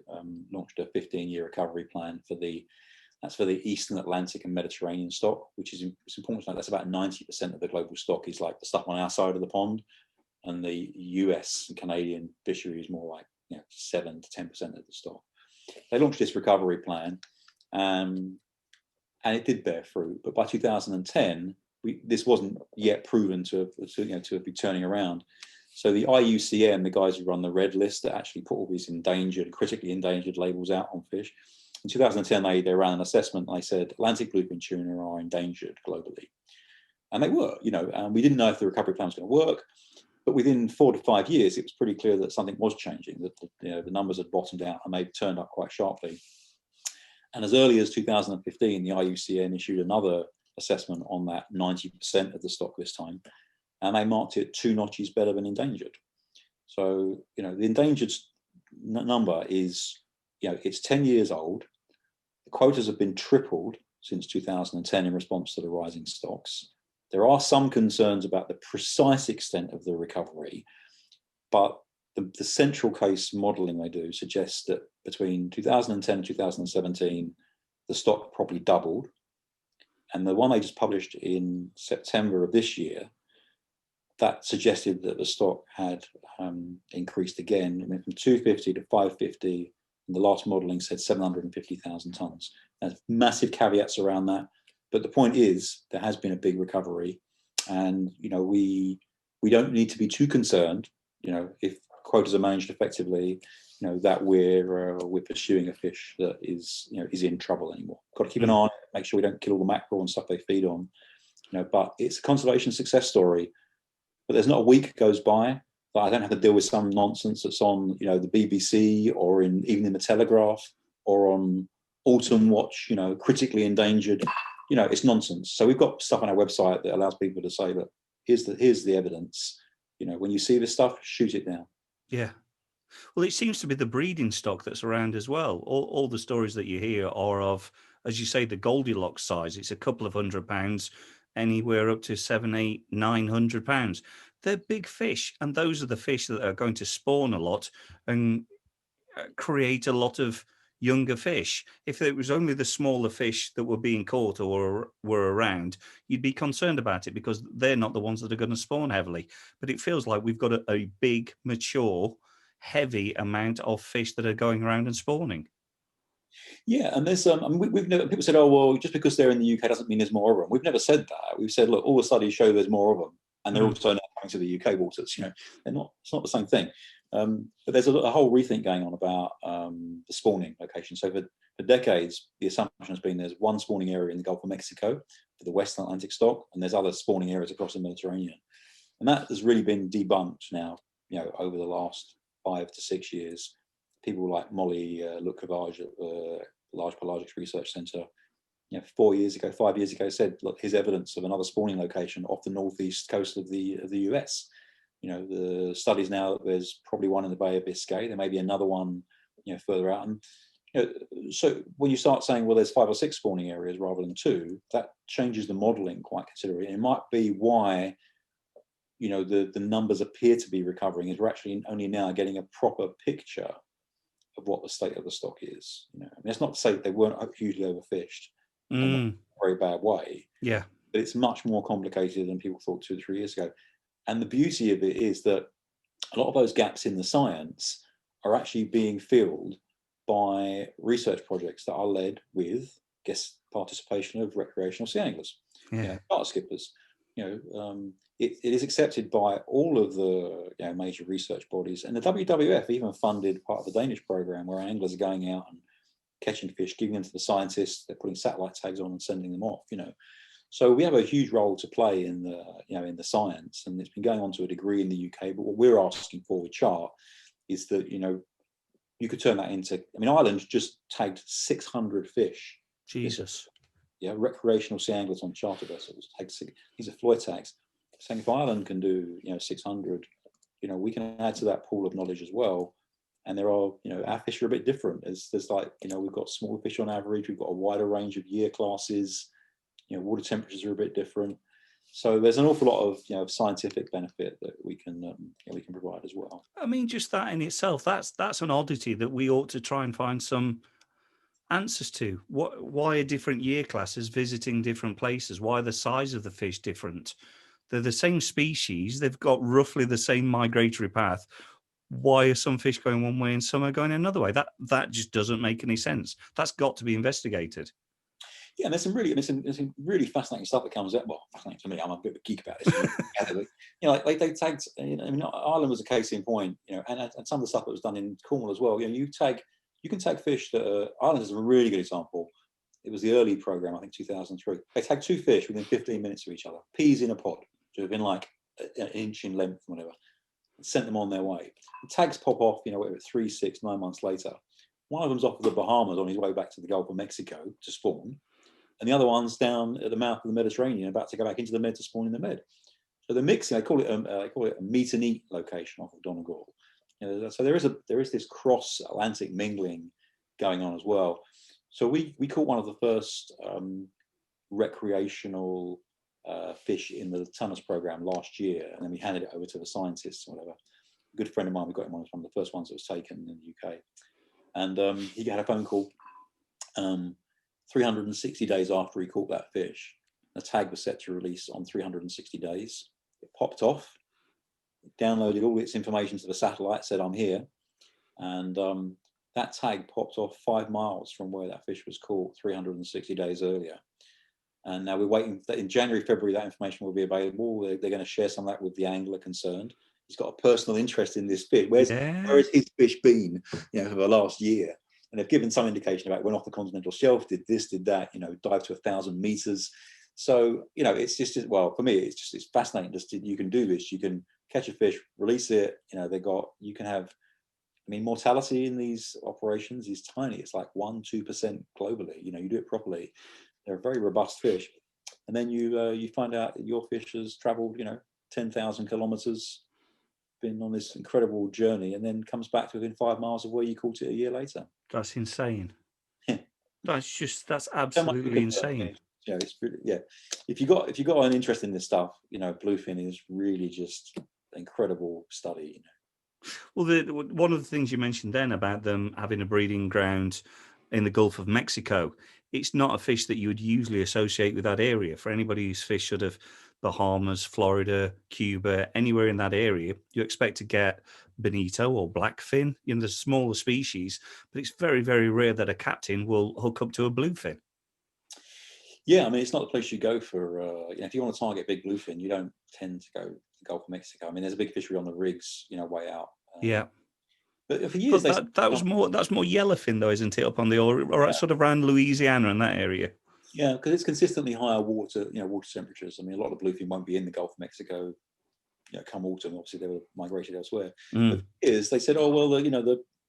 launched a 15-year recovery plan for the Eastern Atlantic and Mediterranean stock, which is it's important to know that's about 90% of the global stock is like the stuff on our side of the pond, and the US and Canadian fishery is more like 7 to 10% of the stock. They launched this recovery plan, and it did bear fruit. But by 2010, this wasn't yet proven to be turning around. So the IUCN, the guys who run the red list that actually put all these critically endangered labels out on fish, in 2010 they ran an assessment. And they said Atlantic bluefin tuna are endangered globally, and they were. And we didn't know if the recovery plan was going to work. But within 4 to 5 years, it was pretty clear that something was changing, that the numbers had bottomed out and they've turned up quite sharply. And as early as 2015, the IUCN issued another assessment on that 90% of the stock this time, and they marked it 2 notches better than endangered. So, the endangered number is, it's 10 years old. The quotas have been tripled since 2010 in response to the rising stocks. There are some concerns about the precise extent of the recovery, but the central case modelling they do suggests that between 2010 and 2017, the stock probably doubled. And the one they just published in September of this year that suggested that the stock had increased again. It went from 250 to 550. And the last modelling said 750,000 tonnes. There's massive caveats around that, but the point is there has been a big recovery, and we don't need to be too concerned. If quotas are managed effectively, that we're pursuing a fish that is in trouble anymore. Got to keep an eye on it, make sure we don't kill all the mackerel and stuff they feed on. But it's a conservation success story. But there's not a week goes by that I don't have to deal with some nonsense that's on the BBC or even in the Telegraph or on Autumn Watch. Critically endangered. It's nonsense. So we've got stuff on our website that allows people to say, look, here's the evidence. When you see this stuff, shoot it down. Yeah. Well, it seems to be the breeding stock that's around as well. All the stories that you hear are of, as you say, the Goldilocks size. It's a couple of £100, anywhere up to £700, £800, £900. They're big fish, and those are the fish that are going to spawn a lot and create a lot of younger fish. If it was only the smaller fish that were being caught or were around, you'd be concerned about it because they're not the ones that are going to spawn heavily. But it feels like we've got a big, mature, heavy amount of fish that are going around and spawning. Yeah, and there's we've never, people said, oh well, just because they're in the UK doesn't mean there's more of them. We've never said that. We've said, look, all the studies show there's more of them, and they're also now coming to the UK waters. They're not. It's not the same thing. But there's a whole rethink going on about the spawning location. So for decades, the assumption has been there's one spawning area in the Gulf of Mexico for the West Atlantic stock, and there's other spawning areas across the Mediterranean. And that has really been debunked now, over the last 5 to 6 years. People like Molly Lukavage at the Large Pelagics Research Centre, 5 years ago, said, look, here's evidence of another spawning location off the northeast coast of the US. The studies now that there's probably one in the Bay of Biscay. There may be another one, further out. And so when you start saying, well, there's 5 or 6 spawning areas rather than 2, that changes the modelling quite considerably. And it might be why, the numbers appear to be recovering, is we're actually only now getting a proper picture of what the state of the stock is. That's not to say that they weren't hugely overfished in a very bad way. Yeah. But it's much more complicated than people thought 2 or 3 years ago. And the beauty of it is that a lot of those gaps in the science are actually being filled by research projects that are led with guest participation of recreational sea anglers, charter skippers. It is accepted by all of the major research bodies, and the WWF even funded part of the Danish program where anglers are going out and catching fish, giving them to the scientists. They're putting satellite tags on and sending them off. So we have a huge role to play in the in the science, and it's been going on to a degree in the UK. But what we're asking for with Chart is that you could turn that into. Ireland just tagged 600 fish. Jesus. Recreational sea anglers on charter vessels. These are Floyd tags. Saying if Ireland can do 600, we can add to that pool of knowledge as well. And there are our fish are a bit different. There's like we've got smaller fish on average. We've got a wider range of year classes. Water temperatures are a bit different. So there's an awful lot of scientific benefit that we can provide as well. Just that in itself, that's an oddity that we ought to try and find some answers to. Why are different year classes visiting different places? Why are the size of the fish different? They're the same species. They've got roughly the same migratory path. Why are some fish going one way and some are going another way? That just doesn't make any sense. That's got to be investigated. Yeah, and there's some really fascinating stuff that comes out. Well, fascinating to me. I'm a bit of a geek about this. Like they tagged. Ireland was a case in point. And some of the stuff that was done in Cornwall as well. You can tag fish that Ireland is a really good example. It was the early program, I think 2003. They tagged 2 fish within 15 minutes of each other, peas in a pod, which have been like an inch in length, whatever. And sent them on their way. The tags pop off. 3, 6, 9 months later. One of them's off of the Bahamas on his way back to the Gulf of Mexico to spawn. And the other one's down at the mouth of the Mediterranean, about to go back into the Med to spawn in the Med. So they're mixing. They call it a meet and eat location off of Donegal. So there is this cross Atlantic mingling going on as well. So we caught one of the first recreational fish in the Tunners program last year, and then we handed it over to the scientists or whatever. A good friend of mine, we got him on one of the first ones that was taken in the UK, and he had a phone call. 360 days after he caught that fish, the tag was set to release on 360 days. It popped off, downloaded all its information to the satellite, said I'm here, and that tag popped off 5 miles from where that fish was caught 360 days earlier. And now we're waiting that in January, February, that information will be available. They're going to share some of that with the angler concerned. He's got a personal interest in this fish. Where has his fish been, for the last year? And they've given some indication about it. Went off the continental shelf, did this, did that, dived to 1,000 meters. So, it's just, well, for me, it's fascinating. Just you can do this. You can catch a fish, release it. You can have, mortality in these operations is tiny. It's like 1-2% globally. You do it properly. They're a very robust fish. And then you find out that your fish has traveled, 10,000 kilometers, been on this incredible journey, and then comes back to within 5 miles of where you caught it a year later. That's insane. That's So absolutely insane. It's really, If you got an interest in this stuff, bluefin is really just an incredible study. Well, one of the things you mentioned then about them having a breeding ground in the Gulf of Mexico, it's not a fish that you would usually associate with that area. For anybody who's fished sort of Bahamas, Florida, Cuba, anywhere in that area, you expect to get bonito or blackfin, the smaller species, but it's very, very rare that a captain will hook up to a bluefin. Yeah, it's not the place you go for, if you want to target big bluefin, you don't tend to go to the Gulf of Mexico. There's a big fishery on the rigs, way out. Yeah. But for years, that's more yellowfin though, isn't it? Up on the or sort of around Louisiana and that area. Yeah, because it's consistently higher water temperatures. A lot of the bluefin won't be in the Gulf of Mexico, come autumn. Obviously, they were migrated elsewhere. But they said, oh well,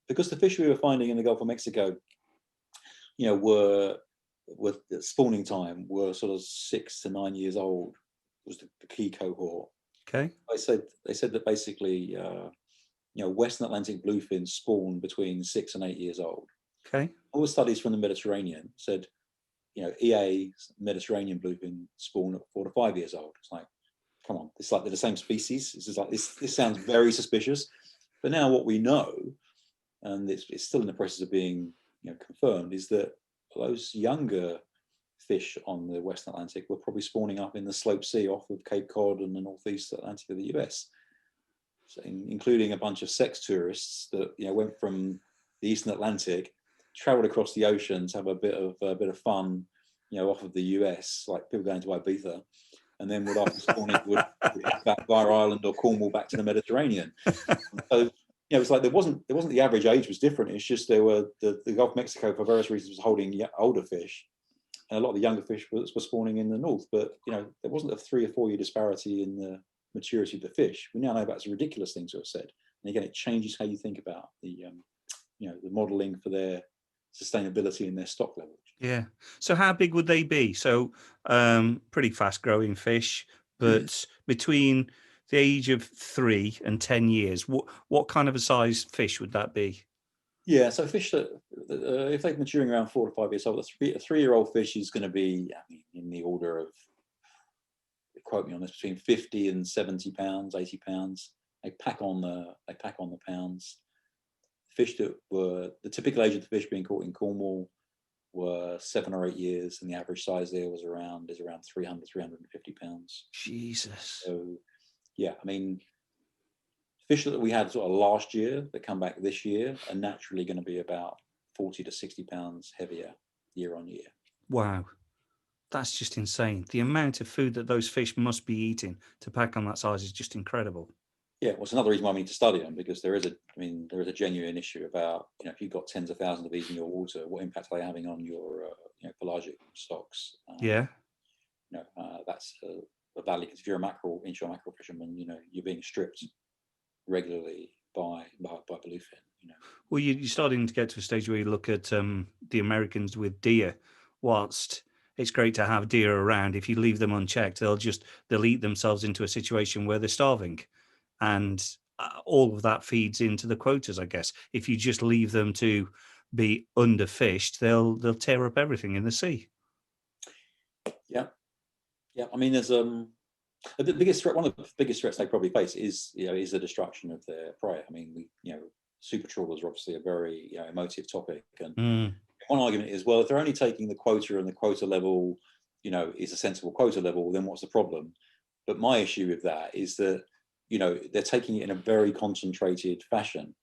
because the fish we were finding in the Gulf of Mexico, were spawning time were sort of 6 to 9 years old was the key cohort. Okay. They said that basically. Western Atlantic bluefin spawn between 6 and 8 years old. Okay. All the studies from the Mediterranean said, EA Mediterranean bluefin spawn at 4 to 5 years old. It's like, come on, it's like they're the same species. This sounds very suspicious. But now what we know, and it's still in the process of being confirmed, is that those younger fish on the Western Atlantic were probably spawning up in the Slope Sea off of Cape Cod and the Northeast Atlantic of the US. So including a bunch of sex tourists that went from the Eastern Atlantic, travelled across the ocean to have a bit of fun, off of the US, like people going to Ibiza, and then would after spawning would head back via Ireland or Cornwall back to the Mediterranean. So it's like there wasn't the average age was different. It's just there were the Gulf of Mexico for various reasons was holding older fish, and a lot of the younger fish were spawning in the north. But there wasn't a 3 or 4 year disparity in the maturity of the fish. We now know about some ridiculous things that are said, and again, it changes how you think about the the modelling for their sustainability and their stock levels. Yeah. So how big would they be? So pretty fast growing fish, but between the age of 3 and 10 years, what kind of a size fish would that be? Yeah, so fish that if they're maturing around 4 to 5 years old, a 3-year-old fish is going to be in the order of, quote me on this, between 50 and 70 pounds, 80 pounds. They pack on the pounds. Fish that were the typical age of the fish being caught in Cornwall were 7 or 8 years, and the average size there was around 300, 350 pounds. Jesus. So yeah, fish that we had sort of last year that come back this year are naturally going to be about 40 to 60 pounds heavier year on year. Wow. That's just insane. The amount of food that those fish must be eating to pack on that size is just incredible. Yeah, well, it's another reason why we need to study them, because there is a genuine issue about if you've got tens of thousands of these in your water, what impact are they having on your pelagic stocks? That's a value, because if you're inshore mackerel fisherman, you're being stripped regularly by bluefin. Well, you're starting to get to a stage where you look at the Americans with deer. Whilst it's great to have deer around, if you leave them unchecked, they'll eat themselves into a situation where they're starving, and all of that feeds into the quotas, I guess. If you just leave them to be underfished, they'll tear up everything in the sea. Yeah. There's the biggest threat. One of the biggest threats they probably face is the destruction of their prey. Super trawlers are obviously a very emotive topic, and one argument is, well, if they're only taking the quota and the quota level, is a sensible quota level, then what's the problem? But my issue with that is that, they're taking it in a very concentrated fashion.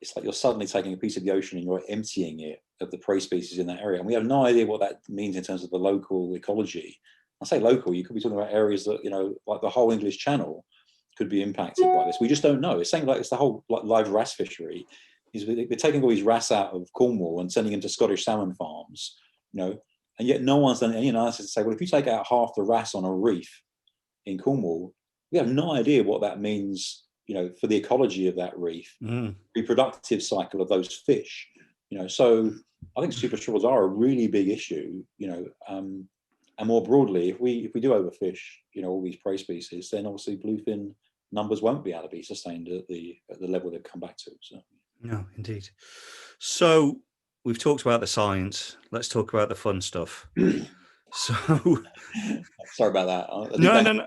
It's like you're suddenly taking a piece of the ocean and you're emptying it of the prey species in that area. And we have no idea what that means in terms of the local ecology. I say local, you could be talking about areas that, like the whole English Channel could be impacted by this. We just don't know. It's saying like it's the whole like live wrasse fishery. They're taking all these wrasse out of Cornwall and sending them to Scottish salmon farms, and yet no one's done any analysis to say, well, if you take out half the wrasse on a reef in Cornwall, we have no idea what that means, for the ecology of that reef, reproductive cycle of those fish. So I think super trawls are a really big issue, and more broadly, if we do overfish, all these prey species, then obviously bluefin numbers won't be able to be sustained at the level they've come back to. So no, indeed. So we've talked about the science. Let's talk about the fun stuff. So sorry about that. No.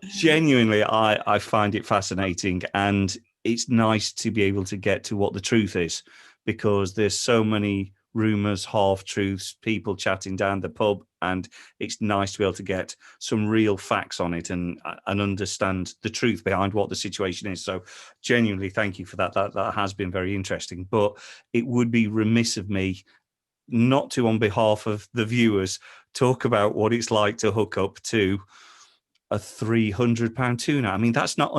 Genuinely, I find it fascinating, and it's nice to be able to get to what the truth is, because there's so many rumors, half-truths, people chatting down the pub, and it's nice to be able to get some real facts on it and understand the truth behind what the situation is. So genuinely, thank you for that. That has been very interesting. But it would be remiss of me not to, on behalf of the viewers, talk about what it's like to hook up to a £300 tuna. I mean, that's not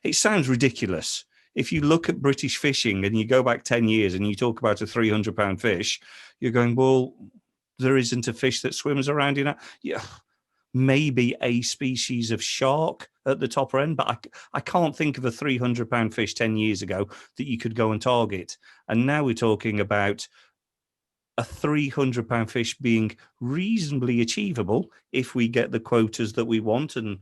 it sounds ridiculous. If you look at British fishing and you go back 10 years and you talk about a £300 fish, you're going, well, there isn't a fish that swims around in that. Yeah, maybe a species of shark at the top end, but I can't think of a £300 fish 10 years ago that you could go and target. And now we're talking about a £300 fish being reasonably achievable if we get the quotas that we want and,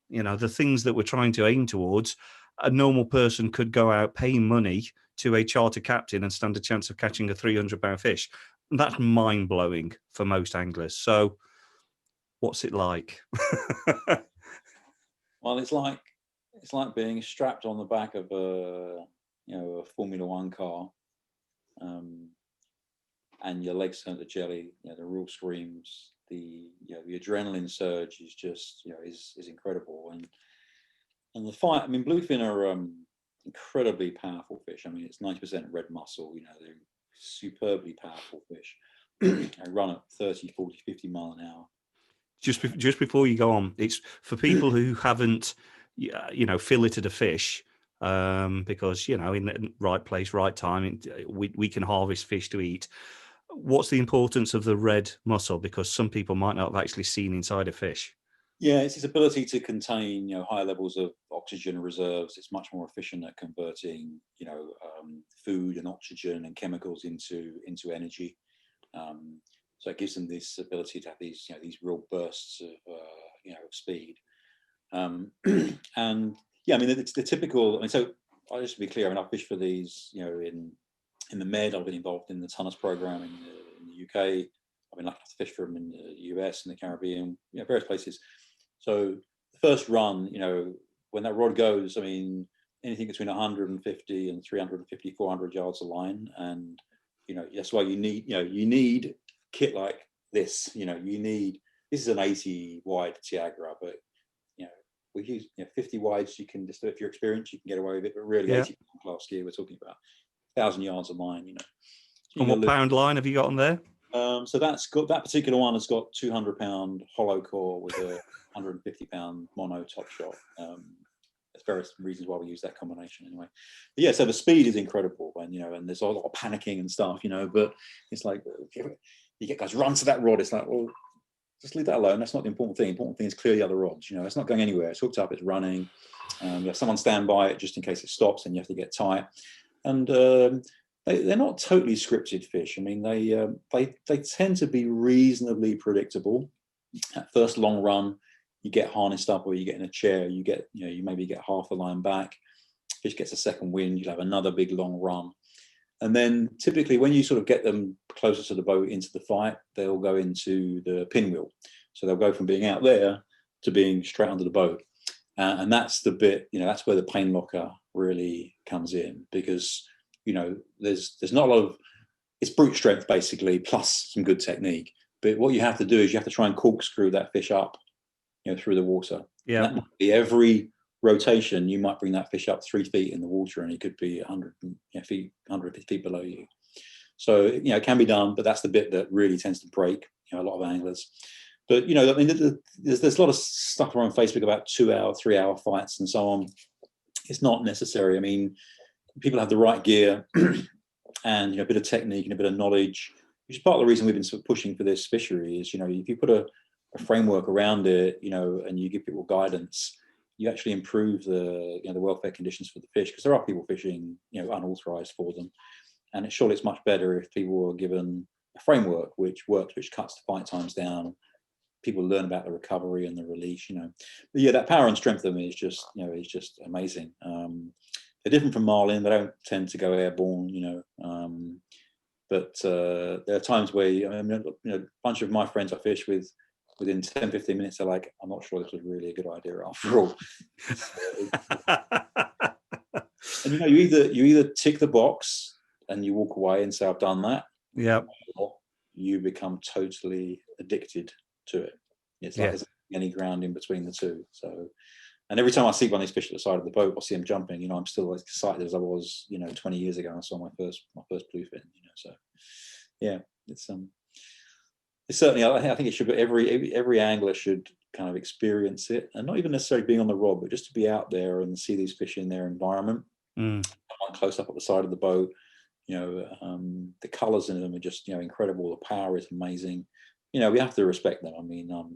the things that we're trying to aim towards. A normal person could go out, pay money to a charter captain and stand a chance of catching a £300 fish. That's mind-blowing for most anglers. So what's it like? Well, it's like being strapped on the back of a Formula One car, and your legs turn to jelly. The real screams, the adrenaline surge is just is incredible, and the fight. I mean, bluefin are incredibly powerful fish. I mean, it's 90% red muscle. They're superbly powerful fish. They run at 30, 40, 50 mile an hour. Just before you go on, it's for people who haven't, filleted a fish, because, in the right place, right time, we can harvest fish to eat. What's the importance of the red muscle? Because some people might not have actually seen inside a fish. Yeah, it's its ability to contain, higher levels of oxygen reserves. It's much more efficient at converting, food and oxygen and chemicals into energy. So it gives them this ability to have these real bursts of speed. And yeah, I mean, it's the typical. I mean, so I just to be clear, I mean, I fish for these, in the Med. I've been involved in the Tunners program in the UK. I've been lucky to fish for them in the US and the Caribbean, various places. So the first run, when that rod goes, I mean, anything between 150 and 350, 400 yards of line, and that's why you need kit like this. This is an 80 wide Tiagra, but we use 50 wides. You can just, if you're experienced, you can get away with it, but really 80 class gear, we're talking about 1,000 yards of line. And what pound line have you got on there? So that particular one has got 200-pound hollow core with a 150-pound mono top shot. There's various reasons why we use that combination anyway. But yeah, so the speed is incredible, and there's a lot of panicking and stuff, but it's like you get guys run to that rod. It's like, well, just leave that alone. That's not the important thing. The important thing is clear the other rods. It's not going anywhere. It's hooked up. It's running. You have someone stand by it just in case it stops, and you have to get tight. And they're not totally scripted fish. I mean, they tend to be reasonably predictable. At first long run, you get harnessed up or you get in a chair. You maybe get half the line back. Fish gets a second wind. You'll have another big long run. And then typically when you sort of get them closer to the boat into the fight, they'll go into the pinwheel. So they'll go from being out there to being straight under the boat. And that's the bit, that's where the pain locker really comes in, because, there's not a lot of, it's brute strength basically, plus some good technique. But what you have to do is you have to try and corkscrew that fish up, through the water. Yeah. And that might be every rotation, you might bring that fish up 3 feet in the water, and it could be 100 feet below you. So it can be done, but that's the bit that really tends to break a lot of anglers. But I mean, there's a lot of stuff around Facebook about 2-hour, 3-hour fights and so on. It's not necessary. I mean, people have the right gear and a bit of technique and a bit of knowledge, which is part of the reason we've been sort of pushing for this fishery. Is if you put a framework around it, and you give people guidance, you actually improve the the welfare conditions for the fish, because there are people fishing unauthorized for them, and surely it's much better if people are given a framework which works, which cuts the fight times down. People learn about the recovery and the release, But yeah, that power and strength of them is just amazing. They're different from marlin. They don't tend to go airborne, but there are times where a bunch of my friends I fish with, within 10-15 minutes, they're like, I'm not sure this was really a good idea after all. And you either tick the box and you walk away and say, I've done that. Yeah. Or you become totally addicted to it. It's like there's any ground in between the two. So, and every time I see one of these fish at the side of the boat, I see them jumping, I'm still as excited as I was, 20 years ago when I saw my first bluefin. So yeah, it's certainly, I think it should be, every angler should kind of experience it, and not even necessarily being on the rod, but just to be out there and see these fish in their environment, close up at the side of the boat. The colors in them are just incredible. The power is amazing. We have to respect them. I mean, I'm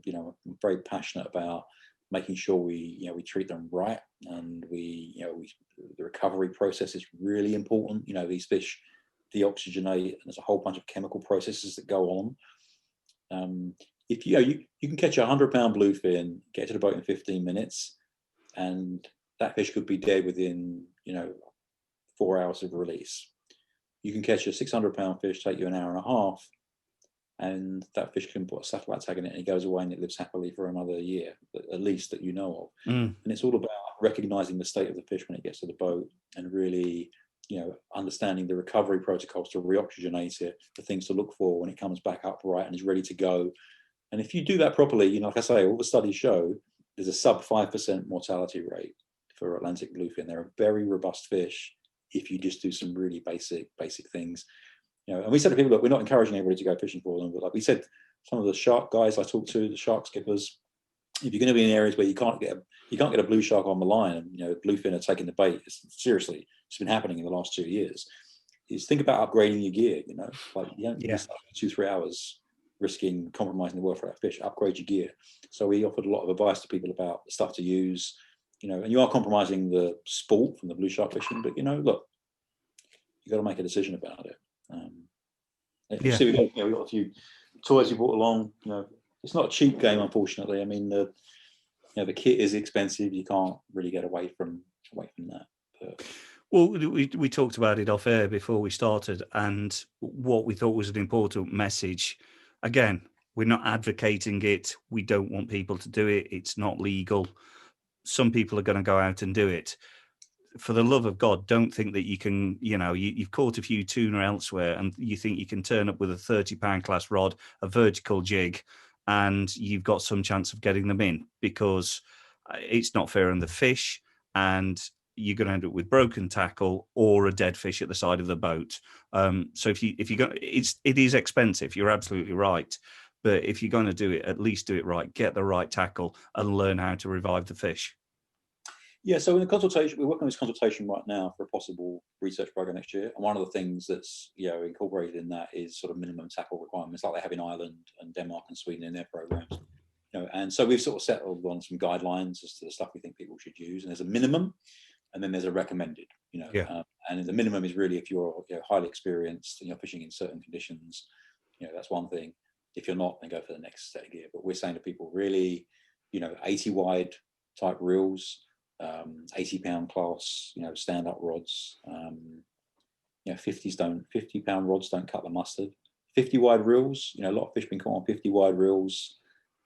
very passionate about making sure we treat them right, and the recovery process is really important. These fish deoxygenate, and there's a whole bunch of chemical processes that go on. If you can catch a 100-pound bluefin, get to the boat in 15 minutes, and that fish could be dead within 4 hours of release. You can catch a 600-pound fish, take you an hour and a half, and that fish can put a satellite tag in it, and it goes away and it lives happily for another year, at least, that you know of. And it's all about recognizing the state of the fish when it gets to the boat, and really understanding the recovery protocols to reoxygenate it, the things to look for when it comes back upright and is ready to go. And if you do that properly, like I say, all the studies show there's a sub 5% mortality rate for Atlantic bluefin. They're a very robust fish if you just do some really basic things. And we said to people, look, we're not encouraging everybody to go fishing for them, but like we said, some of the shark guys I talked to, the shark skippers, if you're going to be in areas where you can't get a blue shark on the line, and bluefin are taking the bait, seriously, it's been happening in the last 2 years, is think about upgrading your gear. Like you don't be 2-3 hours risking compromising the welfare of that fish. Upgrade your gear. So we offered a lot of advice to people about the stuff to use, and you are compromising the sport from the blue shark fishing, but look, you got to make a decision about it. If you see, we got a few toys you brought along. It's not a cheap game, unfortunately. I mean, the kit is expensive. You can't really get away from that. But... Well, we talked about it off air before we started, and what we thought was an important message. Again, we're not advocating it. We don't want people to do it. It's not legal. Some people are going to go out and do it. For the love of God, don't think that you can, you've caught a few tuna elsewhere and you think you can turn up with a 30-pound class rod, a vertical jig, and you've got some chance of getting them in, because it's not fair on the fish, and you're going to end up with broken tackle or a dead fish at the side of the boat. So if you go, it is expensive. You're absolutely right. But if you're going to do it, at least do it right. Get the right tackle and learn how to revive the fish. Yeah, so in the consultation, we're working on this consultation right now for a possible research program next year. And one of the things that's incorporated in that is sort of minimum tackle requirements, like they have in Ireland and Denmark and Sweden in their programs. And so we've sort of settled on some guidelines as to the stuff we think people should use. And there's a minimum, and then there's a recommended. And the minimum is really if you're highly experienced and you're fishing in certain conditions. That's one thing. If you're not, then go for the next set of gear. But we're saying to people, really, 80 wide type reels. 80-pound class, stand-up rods. 50-pound rods don't cut the mustard. 50 wide reels, a lot of fish been caught on 50 wide reels,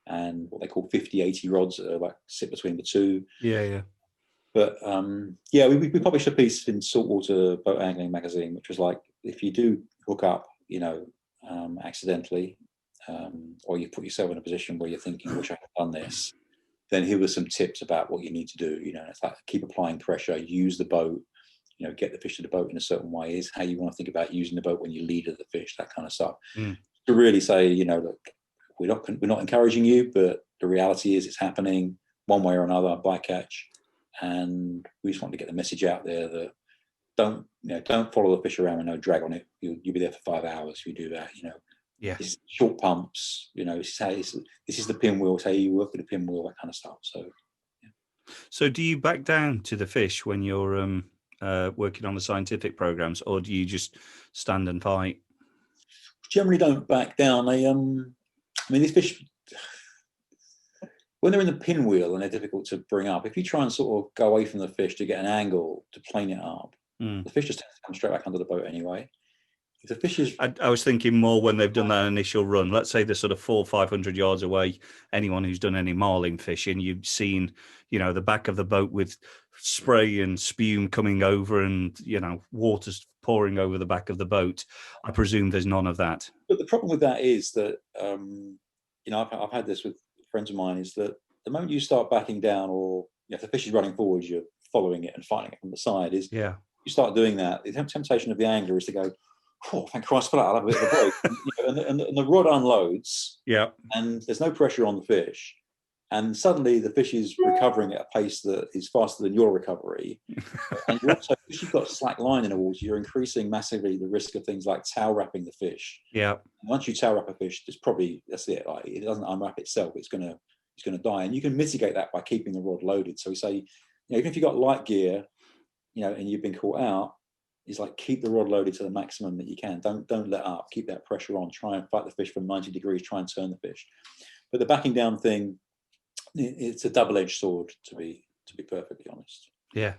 and what they call 50-80 rods that are like sit between the two. Yeah. But we published a piece in Saltwater Boat Angling magazine, which was like, if you do hook up, accidentally, or you put yourself in a position where you're thinking, "Wish I had done this," then here were some tips about what you need to do. It's like keep applying pressure, use the boat, get the fish to the boat in a certain way, is how you want to think about using the boat when you lead the fish, that kind of stuff. To really say, look, we're not encouraging you, but the reality is it's happening one way or another, bycatch. And we just want to get the message out there that don't follow the fish around with no drag on it. You'll be there for 5 hours if you do that. Yeah. It's short pumps. This is the pinwheel. Say you work with the pinwheel, that kind of stuff. So, yeah. So, do you back down to the fish when you're working on the scientific programs, or do you just stand and fight? Generally, don't back down. These fish, when they're in the pinwheel and they're difficult to bring up, if you try and sort of go away from the fish to get an angle to plane it up, the fish just tends to come straight back under the boat anyway. If the fish is, I was thinking more when they've done that initial run. Let's say they're sort of 400 or 500 yards away. Anyone who's done any marlin fishing, you've seen, the back of the boat with spray and spume coming over, and water's pouring over the back of the boat. I presume there's none of that. But the problem with that is that, I've had this with friends of mine, is that the moment you start backing down, or if the fish is running forwards, you're following it and fighting it from the side. You start doing that, the temptation of the angler is to go, oh, thank Christ for that, I'll have a bit of a break. and the rod unloads, and there's no pressure on the fish, and suddenly the fish is recovering at a pace that is faster than your recovery. And you're also, because you've got slack line in the water, you're increasing massively the risk of things like tail wrapping the fish. And once you tail wrap a fish, that's it. Like, it doesn't unwrap itself; it's gonna die. And you can mitigate that by keeping the rod loaded. So we say, even if you've got light gear, and you've been caught out, is like keep the rod loaded to the maximum that you can. Don't let up. Keep that pressure on. Try and fight the fish from 90 degrees. Try and turn the fish. But the backing down thing, it's a double-edged sword, to be perfectly honest. Yeah,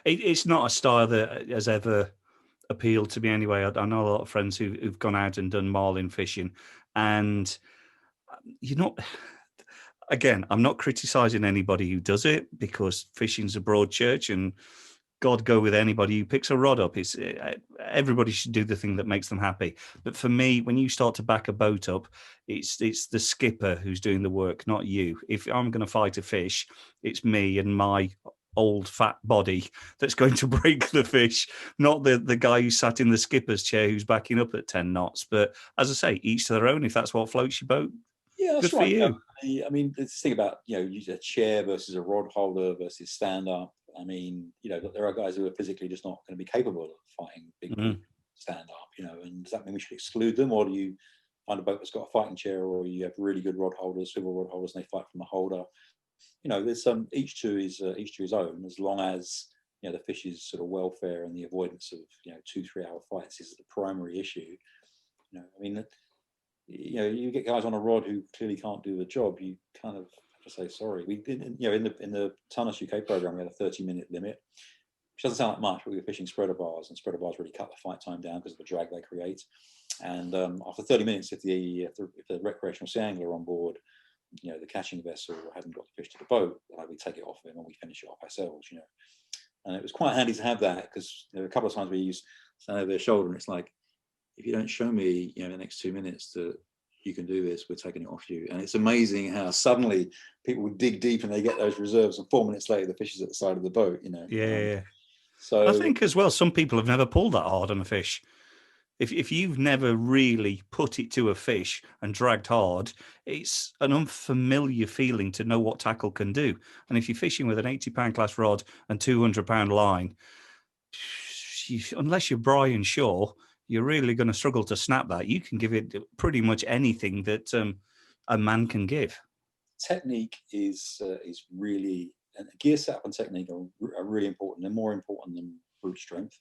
it's not a style that has ever appealed to me anyway. I know a lot of friends who've gone out and done marlin fishing, and again, I'm not criticizing anybody who does it, because fishing's a broad church, and God go with anybody who picks a rod up. It's everybody should do the thing that makes them happy. But for me, when you start to back a boat up, it's the skipper who's doing the work, not you. If I'm going to fight a fish, it's me and my old fat body that's going to break the fish, not the guy who sat in the skipper's chair who's backing up at 10 knots. But as I say, each to their own. If that's what floats your boat, yeah, that's good right. for you. This thing about use a chair versus a rod holder versus stand up. There are guys who are physically just not going to be capable of fighting big stand up. And does that mean we should exclude them, or do you find a boat that's got a fighting chair, or you have really good rod holders, swivel rod holders, and they fight from the holder? There's each to his own, as long as the fish's sort of welfare and the avoidance of 2-3 hour fights is the primary issue. You get guys on a rod who clearly can't do the job. You kind of have to say sorry. We did, in the Tunnus UK program, we had a 30-minute limit, which doesn't sound like much, but we were fishing spreader bars, and spreader bars really cut the fight time down because of the drag they create. And after 30 minutes, if the recreational sea angler on board, the catching vessel hadn't got the fish to the boat, we take it off him and we finish it off ourselves. And it was quite handy to have that, because there were a couple of times where you stand over their shoulder and it's like, if you don't show me, in the next 2 minutes that you can do this, we're taking it off you. And it's amazing how suddenly people would dig deep and they get those reserves, and 4 minutes later the fish is at the side of the boat. So I think as well, some people have never pulled that hard on a fish. If you've never really put it to a fish and dragged hard, it's an unfamiliar feeling to know what tackle can do. And if you're fishing with an 80-pound class rod and 200-pound line, unless you're Brian Shaw, you're really going to struggle to snap that. You can give it pretty much anything that a man can give. Technique is really, and gear setup and technique are really important. They're more important than brute strength.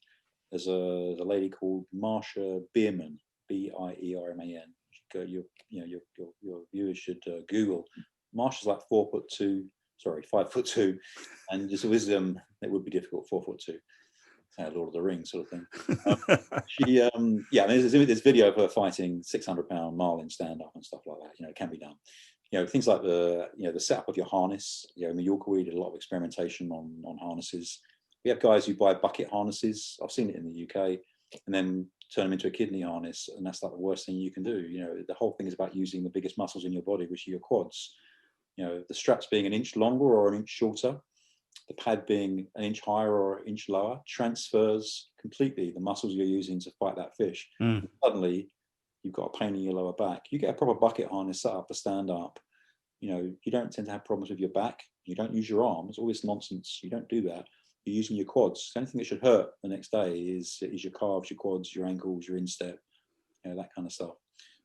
There's a lady called Marsha Bierman, Bierman. Your viewers should Google. Marsha's like 5'2", and just wisdom, it would be difficult. 4'2", Lord of the Rings sort of thing. There's video of her fighting 600-pound marlin stand up and stuff like that. It can be done. Things like the setup of your harness. In Mallorca, we did a lot of experimentation on harnesses. We have guys who buy bucket harnesses. I've seen it in the UK, and then turn them into a kidney harness, and that's like the worst thing you can do. The whole thing is about using the biggest muscles in your body, which are your quads. the straps being an inch longer or an inch shorter, the pad being an inch higher or an inch lower, transfers completely the muscles you're using to fight that fish. Mm. Suddenly, you've got a pain in your lower back. You get a proper bucket harness set up to stand up. You don't tend to have problems with your back. You don't use your arms. All this nonsense. You don't do that. You're using your quads. The only thing that should hurt the next day is your calves, your quads, your ankles, your instep, that kind of stuff.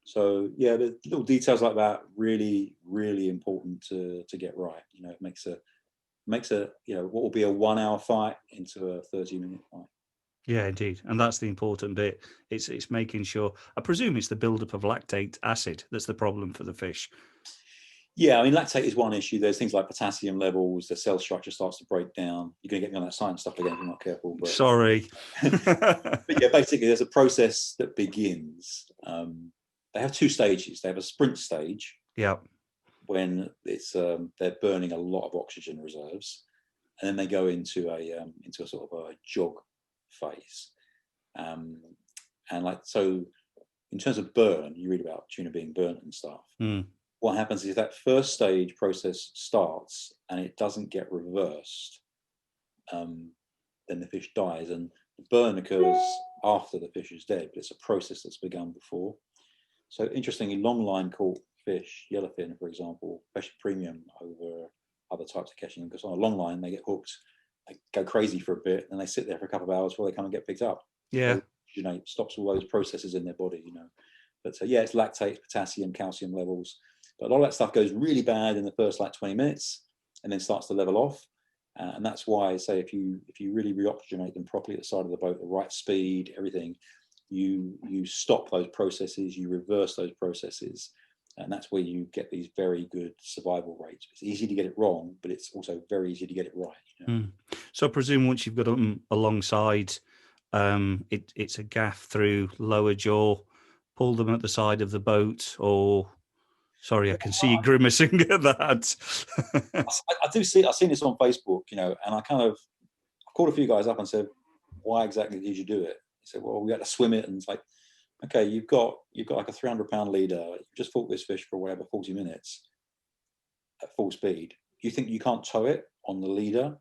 So yeah, the little details like that really, really important to get right. It makes a what will be a 1 hour fight into a 30-minute fight. Yeah, indeed, and that's the important bit. It's making sure. I presume it's the buildup of lactate acid that's the problem for the fish. Yeah, I mean, lactate is one issue. There's things like potassium levels. The cell structure starts to break down. You're going to get me on that science stuff again if you're not careful. But, Sorry. but yeah, basically, there's a process that begins. They have 2 stages. They have a sprint stage. Yeah. When it's they're burning a lot of oxygen reserves, and then they go into a sort of a jog phase. And so, in terms of burn, you read about tuna being burnt and stuff. Mm. What happens is that first stage process starts and it doesn't get reversed, then the fish dies, and the burn occurs after the fish is dead, but it's a process that's begun before. So interestingly, longline caught fish, yellowfin, for example, especially premium over other types of catching, because on a long line they get hooked, they go crazy for a bit, and they sit there for a couple of hours before they come and get picked up. Yeah. So, it stops all those processes in their body, But yeah, it's lactate, potassium, calcium levels. But a lot of that stuff goes really bad in the first 20 minutes and then starts to level off. And that's why I say if you really reoxygenate them properly at the side of the boat, the right speed, everything, you stop those processes, you reverse those processes. And that's where you get these very good survival rates. It's easy to get it wrong, but it's also very easy to get it right. Mm. So I presume once you've got them alongside, it's a gaff through lower jaw, pull them at the side of the boat, or... Sorry, I can see you grimacing at that. I do see. I've seen this on Facebook, and I called a few guys up and said, "Why exactly did you do it?" He said, "Well, we had to swim it," and it's like, okay, you've got like a 300-pound leader. You've just fought this fish for whatever 40 minutes at full speed. You think you can't tow it on the leader,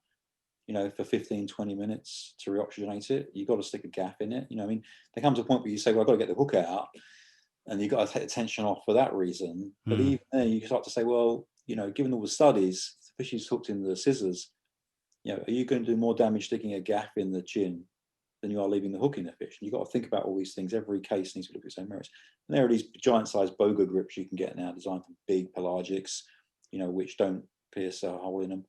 for 15, 20 minutes to reoxygenate it? You've got to stick a gaff in it. I mean, there comes a point where you say, "Well, I've got to get the hook out." And you've got to take the tension off for that reason. But even then, you start to say, well, given all the studies, the fish is hooked in the scissors, are you going to do more damage sticking a gaff in the chin than you are leaving the hook in the fish? And you've got to think about all these things. Every case needs to look at its own merits. And there are these giant-sized boga grips you can get now, designed for big pelagics, which don't pierce a hole in them.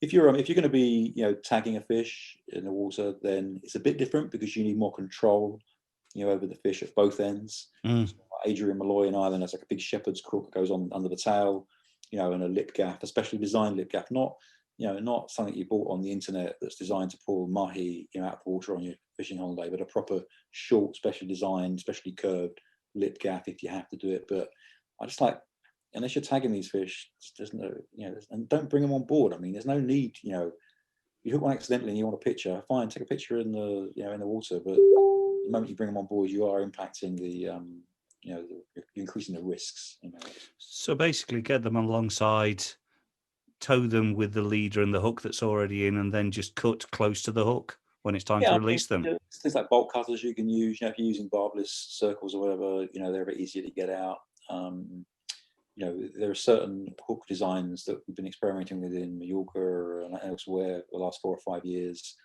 If you're going to be, tagging a fish in the water, then it's a bit different because you need more control, over the fish at both ends. Mm. So Adrian Malloy in Ireland has like a big shepherd's crook that goes on under the tail, and a lip gaff, a specially designed lip gaff, not something you bought on the internet that's designed to pull mahi, out of the water on your fishing holiday, but a proper short, specially designed, specially curved lip gaff if you have to do it. But I just unless you're tagging these fish, there's no, and don't bring them on board. I mean, there's no need, you hook one accidentally and you want a picture, fine, take a picture in the, in the water, but the moment you bring them on board, you are impacting the, you're increasing the risks. So basically, get them alongside, tow them with the leader and the hook that's already in, and then just cut close to the hook when it's time to release them. Things like bolt cutters you can use. If you're using barbless circles or whatever, they're a bit easier to get out. There are certain hook designs that we've been experimenting with in Mallorca and elsewhere for the last 4 or 5 years.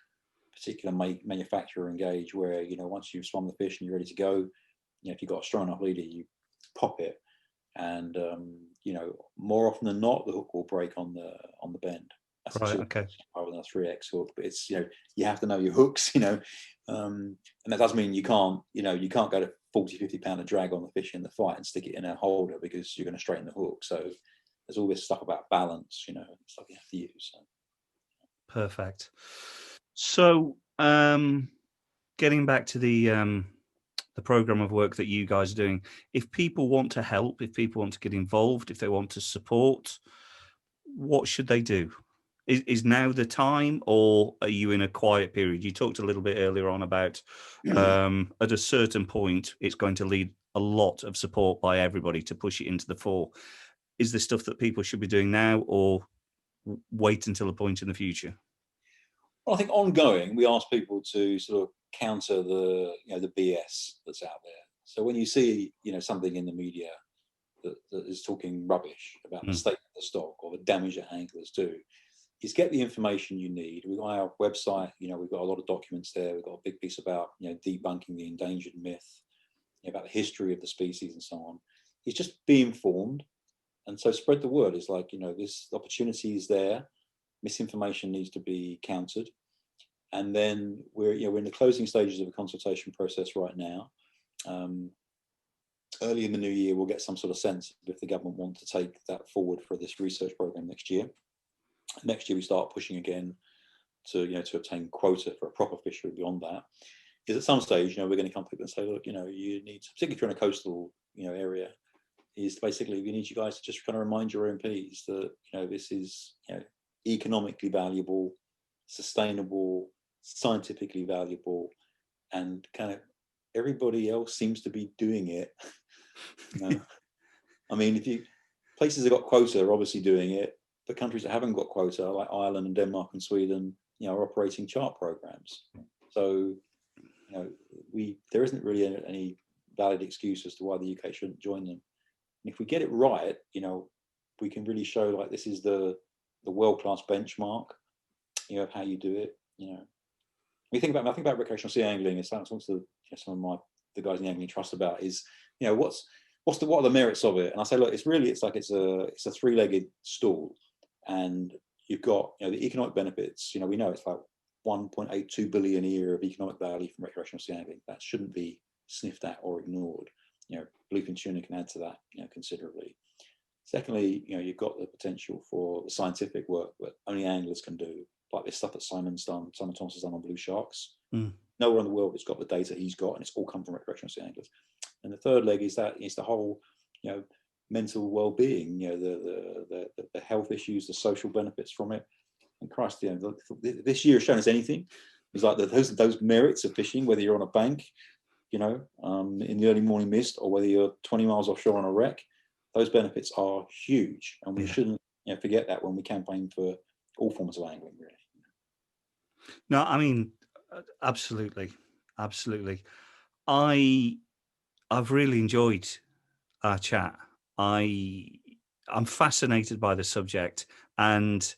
Particular manufacturer engage where once you've swum the fish and you're ready to go, if you've got a strong enough leader, you pop it, and more often than not the hook will break on the bend. That's right. Okay. Rather than a 3x hook, but it's you have to know your hooks, and that does mean you can't go to 40-50 pound of drag on the fish in the fight and stick it in a holder because you're going to straighten the hook. So there's all this stuff about balance, stuff you have to use. So. Perfect. So, getting back to the program of work that you guys are doing, if people want to help, if people want to get involved, if they want to support, what should they do? Is now the time, or are you in a quiet period? You talked a little bit earlier on about at a certain point, it's going to need a lot of support by everybody to push it into the fore. is there stuff that people should be doing now, or wait until a point in the future? Well, I think ongoing, we ask people to sort of counter the the BS that's out there. So when you see something in the media that is talking rubbish about the state of the stock or the damage that anglers do, is get the information you need. We've got our website, we've got a lot of documents there. We've got a big piece about debunking the endangered myth, about the history of the species and so on. It's just be informed, and so spread the word. It's like this opportunity is there. Misinformation needs to be countered, and then we're in the closing stages of a consultation process right now. Early in the new year, we'll get some sort of sense if the government want to take that forward for this research program next year. Next year, we start pushing again to obtain quota for a proper fishery beyond that. Is at some stage, we're going to come to people and say, look, you need, particularly if you're in a coastal, area, is basically we need you guys to just kind of remind your MPs that this is economically valuable, sustainable, scientifically valuable, and kind of everybody else seems to be doing it. I mean, places that got quota are obviously doing it, but countries that haven't got quota, like Ireland and Denmark and Sweden, are operating chart programs. So, there isn't really any valid excuse as to why the UK shouldn't join them. And if we get it right, we can really show like this is the world-class benchmark, of how you do it. I think about recreational sea angling. It's something some of the guys in the Angling Trust about is, what are the merits of it? And I say, look, it's a three-legged stool, and you've got the economic benefits. We know it's like 1.82 billion a year of economic value from recreational sea angling. That shouldn't be sniffed at or ignored. Bluefin tuna can add to that, considerably. Secondly, you've got the potential for the scientific work that only anglers can do, like this stuff that Simon Thompson's done on blue sharks. Nowhere in the world has got the data he's got, and it's all come from recreational sea anglers. And the third leg is the whole, mental well-being, the health issues, the social benefits from it. And Christ, this year has shown us anything. It's like those merits of fishing, whether you're on a bank, in the early morning mist, or whether you're 20 miles offshore on a wreck, those benefits are huge, and we shouldn't forget that when we campaign for all forms of angling, really. No, I mean, absolutely. I've really enjoyed our chat. I'm fascinated by the subject, and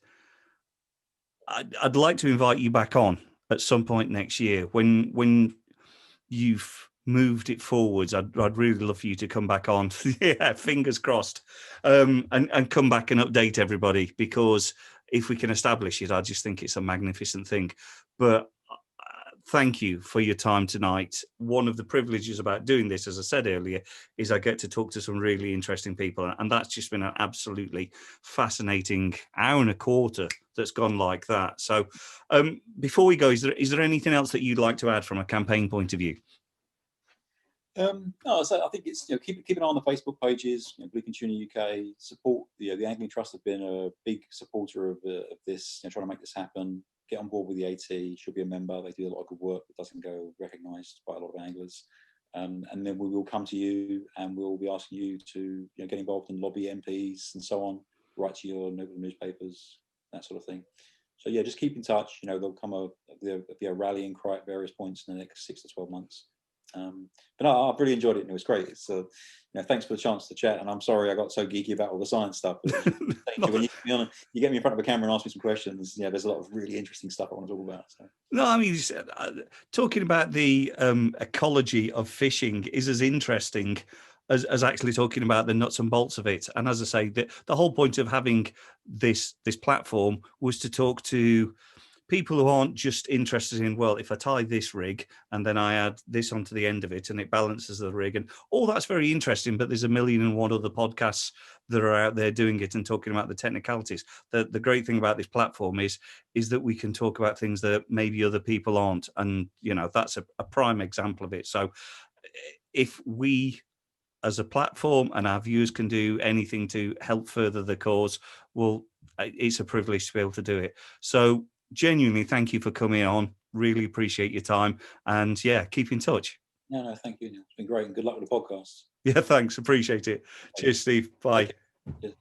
I'd like to invite you back on at some point next year when you've moved it forwards. I'd really love for you to come back on. Yeah, fingers crossed, and come back and update everybody, because if we can establish it, I just think it's a magnificent thing. But thank you for your time tonight. One of the privileges about doing this, as I said earlier, is I get to talk to some really interesting people, and that's just been an absolutely fascinating hour and a quarter that's gone like that. So before we go, is there anything else that you'd like to add from a campaign point of view? No, so I think it's keep an eye on the Facebook pages. Bluefin Tuna UK, support the Angling Trust have been a big supporter of this, trying to make this happen. Get on board with the AT. Should be a member. They do a lot of good work that doesn't go recognised by a lot of anglers. And then we will come to you, and we'll be asking you to get involved and lobby MPs and so on. Write to your local newspapers, that sort of thing. So yeah, just keep in touch. There'll be a rallying cry at various points in the next 6 to 12 months. But no, I've really enjoyed it, and it was great. It's thanks for the chance to chat. And I'm sorry I got so geeky about all the science stuff. But when you get me in front of a camera and ask me some questions, there's a lot of really interesting stuff I want to talk about. So. No, I mean, talking about the ecology of fishing is as interesting as actually talking about the nuts and bolts of it. And as I say, the whole point of having this platform was to talk to people who aren't just interested in, well, if I tie this rig and then I add this onto the end of it and it balances the rig, and all that's very interesting, but there's a million and one other podcasts that are out there doing it and talking about the technicalities. The great thing about this platform is that we can talk about things that maybe other people aren't, and that's a prime example of it. So if we as a platform and our viewers can do anything to help further the cause, well, it's a privilege to be able to do it. So genuinely, thank you for coming on. Really appreciate your time, and keep in touch. No, thank you, Neil. It's been great, and good luck with the podcast. Yeah, thanks. Appreciate it. Cheers, Steve. Bye. Okay.